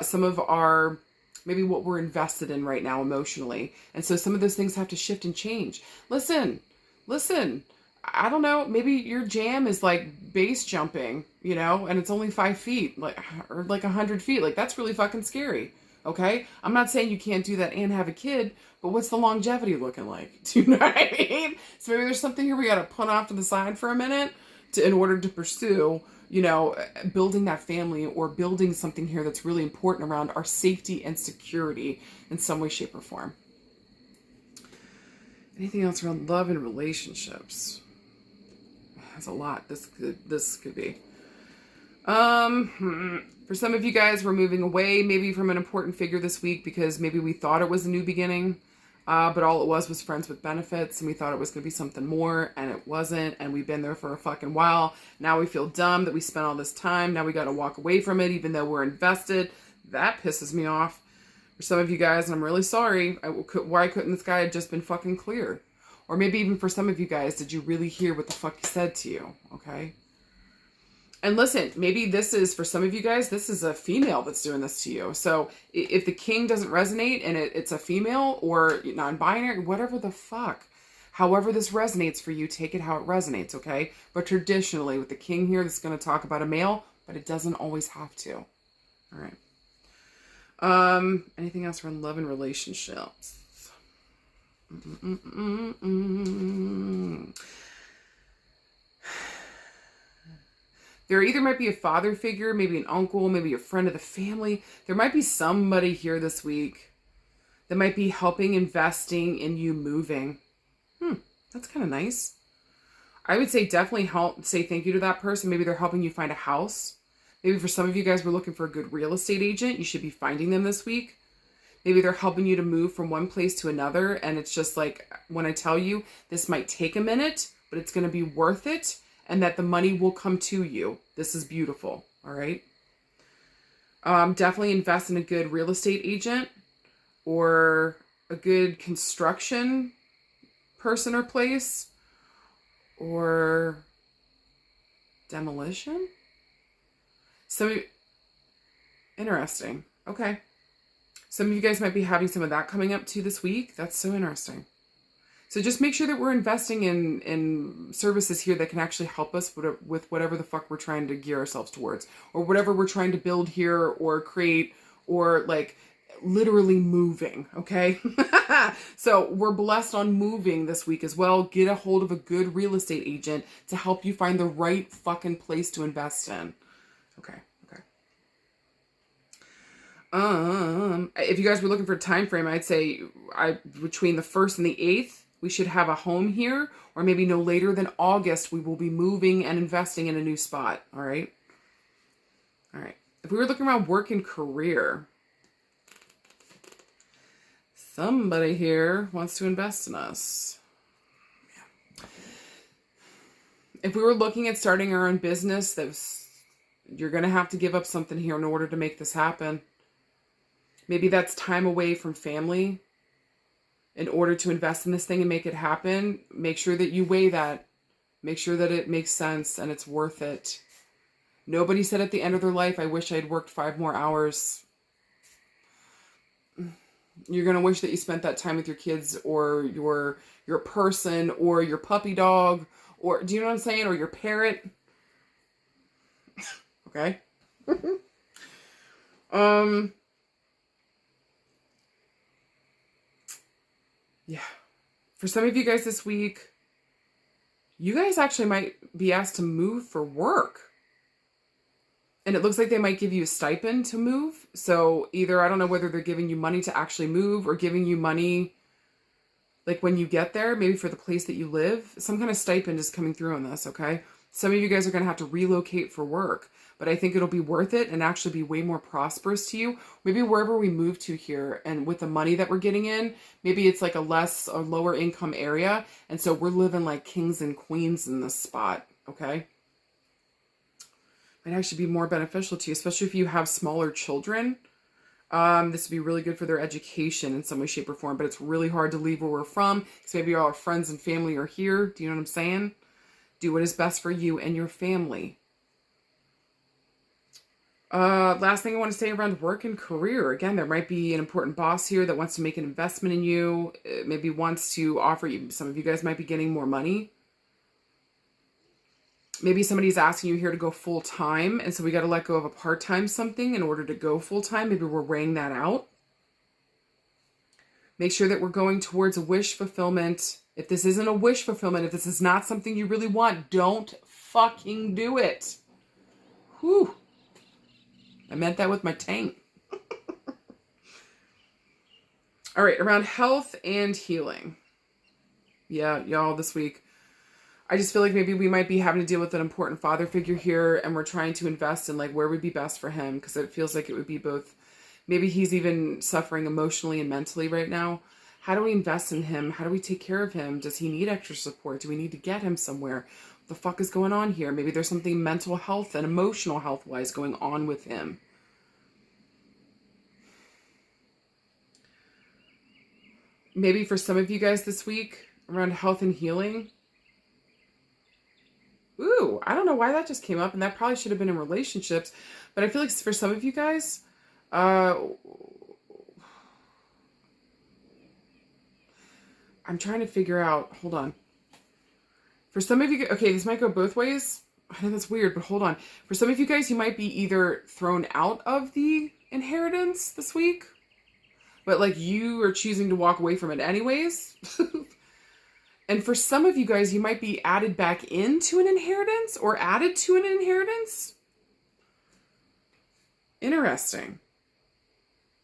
some of our, maybe what we're invested in right now emotionally. And so some of those things have to shift and change. Listen, I don't know, maybe your jam is like base jumping, you know, and it's only 5 feet, like, or like 100 feet. Like, that's really fucking scary. Okay. I'm not saying you can't do that and have a kid, but what's the longevity looking like? Do you know what I mean? So maybe there's something here we got to put off to the side for a minute in order to pursue, you know, building that family or building something here that's really important around our safety and security in some way, shape, or form. Anything else around love and relationships? That's a lot. This could be. For some of you guys, we're moving away maybe from an important figure this week because maybe we thought it was a new beginning, but all it was friends with benefits, and we thought it was going to be something more, and it wasn't, and we've been there for a fucking while. Now we feel dumb that we spent all this time. Now we got to walk away from it, even though we're invested. That pisses me off. For some of you guys, and I'm really sorry, why couldn't this guy have just been fucking clear? Or maybe even for some of you guys, did you really hear what the fuck he said to you? Okay? And listen, maybe this is, for some of you guys, this is a female that's doing this to you. So if the king doesn't resonate and it's a female or non-binary, whatever the fuck, however this resonates for you, take it how it resonates, okay? But traditionally, with the king here, this is going to talk about a male, but it doesn't always have to. All right. Anything else around love and relationships? There either might be a father figure, maybe an uncle, maybe a friend of the family. There might be somebody here this week that might be helping, investing in you moving. That's kind of nice. I would say definitely say thank you to that person. Maybe they're helping you find a house. Maybe for some of you guys, we're looking for a good real estate agent. You should be finding them this week. Maybe they're helping you to move from one place to another. And it's just like, when I tell you, this might take a minute, but it's going to be worth it. And that the money will come to you. This is beautiful. All right. Definitely invest in a good real estate agent or a good construction person or place or demolition. So interesting. Okay. Some of you guys might be having some of that coming up too this week. That's so interesting. So just make sure that we're investing in services here that can actually help us with whatever the fuck we're trying to gear ourselves towards, or whatever we're trying to build here or create, or like literally moving, okay? So we're blessed on moving this week as well. Get a hold of a good real estate agent to help you find the right fucking place to invest in. Okay. If you guys were looking for a time frame, I'd say between the 1st and the 8th, we should have a home here, or maybe no later than August, we will be moving and investing in a new spot. All right. If we were looking around work and career, somebody here wants to invest in us. If we were looking at starting our own business, you're going to have to give up something here in order to make this happen. Maybe that's time away from family in order to invest in this thing and make it happen. Make sure that you weigh that. Make sure that it makes sense and it's worth it. Nobody said at the end of their life, I wish I'd worked 5 more hours. You're going to wish that you spent that time with your kids or your person or your puppy dog, or do you know what I'm saying? Or your parrot. Okay. Yeah. For some of you guys this week, you guys actually might be asked to move for work. And it looks like they might give you a stipend to move. So either, I don't know whether they're giving you money to actually move or giving you money like when you get there, maybe for the place that you live. Some kind of stipend is coming through on this, okay? Some of you guys are going to have to relocate for work. But I think it'll be worth it and actually be way more prosperous to you. Maybe wherever we move to here and with the money that we're getting in, maybe it's like a lower income area. And so we're living like kings and queens in this spot, okay? Might actually be more beneficial to you, especially if you have smaller children. This would be really good for their education in some way, shape, or form. But it's really hard to leave where we're from because maybe all our friends and family are here. Do you know what I'm saying? Do what is best for you and your family. Last thing I want to say around work and career. Again, there might be an important boss here that wants to make an investment in you. Maybe wants to offer you. Some of you guys might be getting more money. Maybe somebody's asking you here to go full time. And so we got to let go of a part-time something in order to go full time. Maybe we're weighing that out. Make sure that we're going towards a wish fulfillment. If this isn't a wish fulfillment, if this is not something you really want, don't fucking do it. Whew. I meant that with my tongue. All right, around health and healing. Yeah, y'all, this week. I just feel like maybe we might be having to deal with an important father figure here, and we're trying to invest in like where would be best for him, because it feels like it would be both. Maybe he's even suffering emotionally and mentally right now. How do we invest in him? How do we take care of him? Does he need extra support? Do we need to get him somewhere? What the fuck is going on here? Maybe there's something mental health and emotional health wise going on with him. Maybe for some of you guys this week around health and healing. Ooh, I don't know why that just came up, and that probably should have been in relationships. But I feel like for some of you guys, I'm trying to figure out, hold on. For some of you, okay, this might go both ways. I know that's weird, but hold on. For some of you guys, you might be either thrown out of the inheritance this week, but like you are choosing to walk away from it anyways. And for some of you guys, you might be added back into an inheritance or added to an inheritance. Interesting.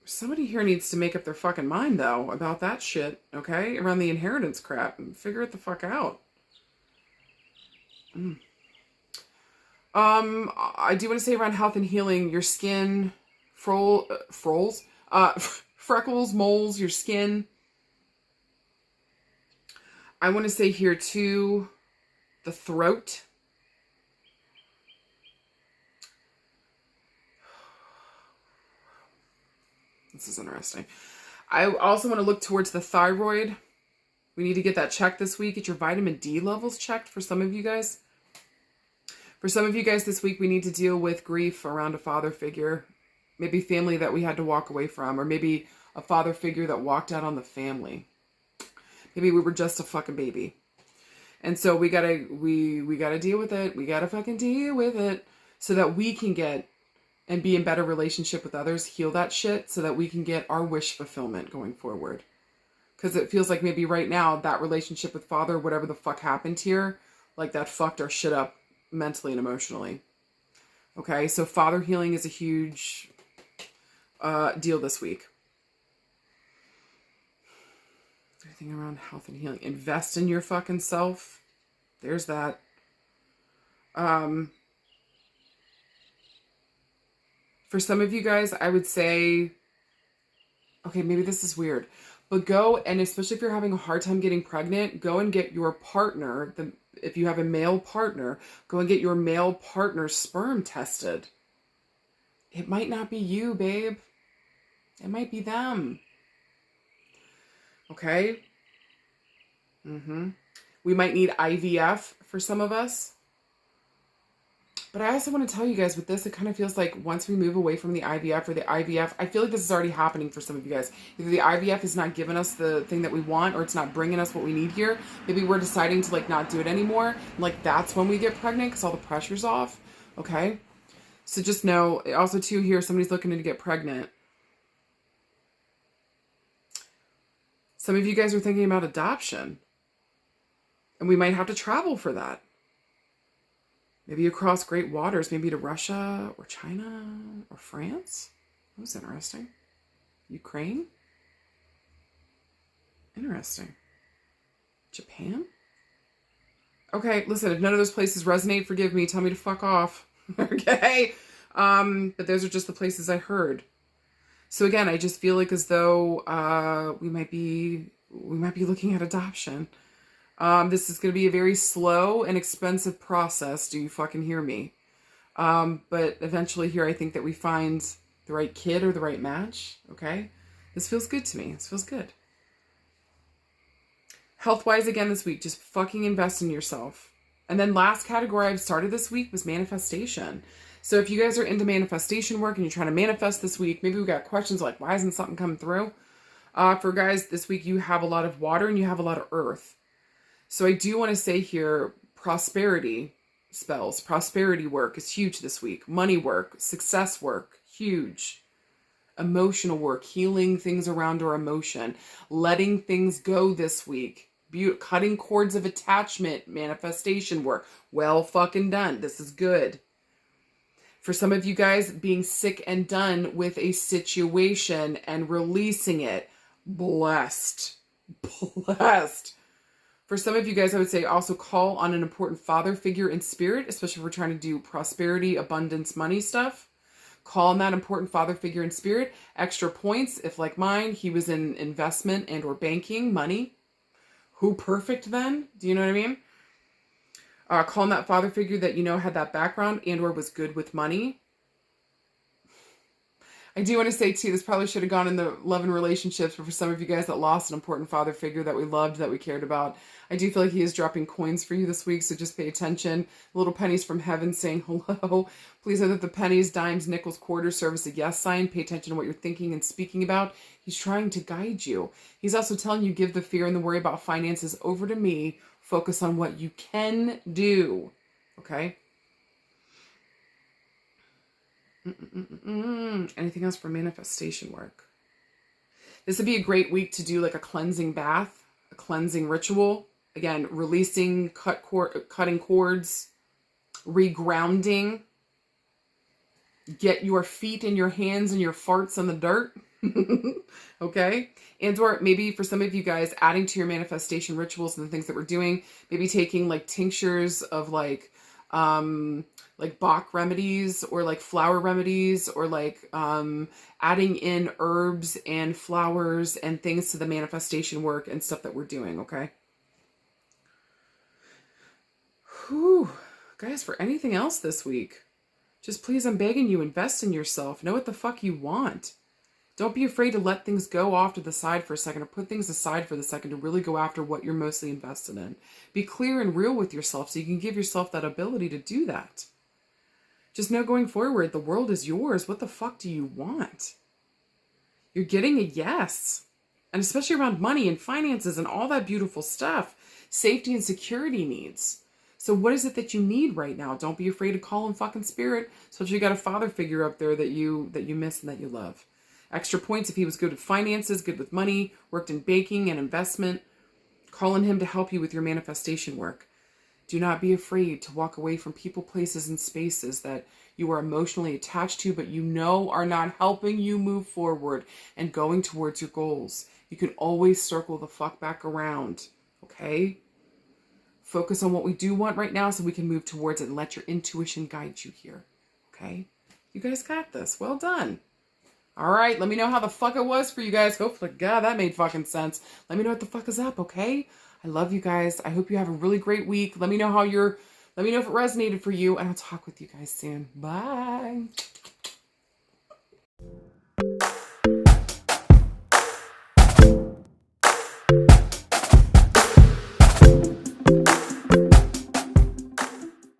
Somebody here needs to make up their fucking mind, though, about that shit, okay? Around the inheritance crap and figure it the fuck out. I do want to say around health and healing, your skin, freckles, moles, your skin. I want to say here too, the throat. This is interesting. I also want to look towards the thyroid. We need to get that checked this week. Get your vitamin D levels checked for some of you guys. For some of you guys this week, we need to deal with grief around a father figure. Maybe family that we had to walk away from, or maybe a father figure that walked out on the family. Maybe we were just a fucking baby. And so we gotta deal with it. We gotta fucking deal with it so that we can get and be in better relationship with others, heal that shit so that we can get our wish fulfillment going forward. Because it feels like maybe right now that relationship with father, whatever the fuck happened here, like that fucked our shit up mentally and emotionally. Okay, so father healing is a huge deal this week. Everything around health and healing. Invest in your fucking self. There's that. For some of you guys, I would say, okay, maybe this is weird, but go, and especially if you're having a hard time getting pregnant, go and get your partner, if you have a male partner, go and get your male partner's sperm tested. It might not be you, babe. It might be them. Okay? We might need IVF for some of us. But I also want to tell you guys with this, it kind of feels like once we move away from the IVF or the IVF, I feel like this is already happening for some of you guys. Either the IVF is not giving us the thing that we want, or it's not bringing us what we need here. Maybe we're deciding to like not do it anymore. Like that's when we get pregnant because all the pressure's off. Okay? So just know, also too here, somebody's looking to get pregnant. Some of you guys are thinking about adoption. And we might have to travel for that. Maybe across great waters, maybe to Russia or China or France. That was interesting. Ukraine? Interesting. Japan? Okay, listen, if none of those places resonate, forgive me, tell me to fuck off. Okay? But those are just the places I heard. So again, I just feel like as though we might be looking at adoption. This is going to be a very slow and expensive process. Do you fucking hear me? But eventually here, I think that we find the right kid or the right match. Okay? This feels good to me. This feels good. Health-wise, again, this week, just fucking invest in yourself. And then last category I've started this week was manifestation. So if you guys are into manifestation work and you're trying to manifest this week, maybe we got questions like, why isn't something coming through? For guys, this week you have a lot of water and you have a lot of earth. So I do want to say here, prosperity spells, prosperity work is huge this week. Money work, success work, huge. Emotional work, healing things around our emotion, letting things go this week. Cutting cords of attachment, manifestation work. Well fucking done. This is good. For some of you guys, being sick and done with a situation and releasing it. Blessed. Blessed. For some of you guys, I would say also call on an important father figure in spirit, especially if we're trying to do prosperity, abundance, money stuff. Call on that important father figure in spirit. Extra points, if like mine, he was in investment and or banking, money. Who perfect then? Do you know what I mean? Call on that father figure that you know had that background and or was good with money. I do want to say too, this probably should have gone in the love and relationships, but for some of you guys that lost an important father figure that we loved, that we cared about, I do feel like he is dropping coins for you this week, so just pay attention. Little pennies from heaven saying hello. Please know that the pennies, dimes, nickels, quarters serve as a yes sign. Pay attention to what you're thinking and speaking about. He's trying to guide you. He's also telling you, give the fear and the worry about finances over to me. Focus on what you can do. Okay? Anything else for manifestation work? This would be a great week to do like a cleansing bath, a cleansing ritual. Again, releasing, cutting cords, regrounding. Get your feet and your hands and your farts in the dirt. Okay? And or maybe for some of you guys, adding to your manifestation rituals and the things that we're doing, maybe taking like tinctures of like Bach remedies or like flower remedies or like adding in herbs and flowers and things to the manifestation work and stuff that we're doing, okay? Whew. Guys, for anything else this week, just please, I'm begging you, invest in yourself. Know what the fuck you want. Don't be afraid to let things go off to the side for a second or put things aside for the second to really go after what you're mostly invested in. Be clear and real with yourself so you can give yourself that ability to do that. Just know going forward, the world is yours. What the fuck do you want? You're getting a yes. And especially around money and finances and all that beautiful stuff. Safety and security needs. So what is it that you need right now? Don't be afraid to call in fucking spirit. Especially you got a father figure up there that you miss and that you love. Extra points if he was good with finances, good with money, worked in baking and investment. Call on him to help you with your manifestation work. Do not be afraid to walk away from people, places, and spaces that you are emotionally attached to, but you know are not helping you move forward and going towards your goals. You can always circle the fuck back around, okay? Focus on what we do want right now so we can move towards it and let your intuition guide you here, okay? You guys got this. Well done. All right, let me know how the fuck it was for you guys. Hopefully, God, that made fucking sense. Let me know what the fuck is up, okay? I love you guys. I hope you have a really great week. Let me know if it resonated for you, and I'll talk with you guys soon. Bye.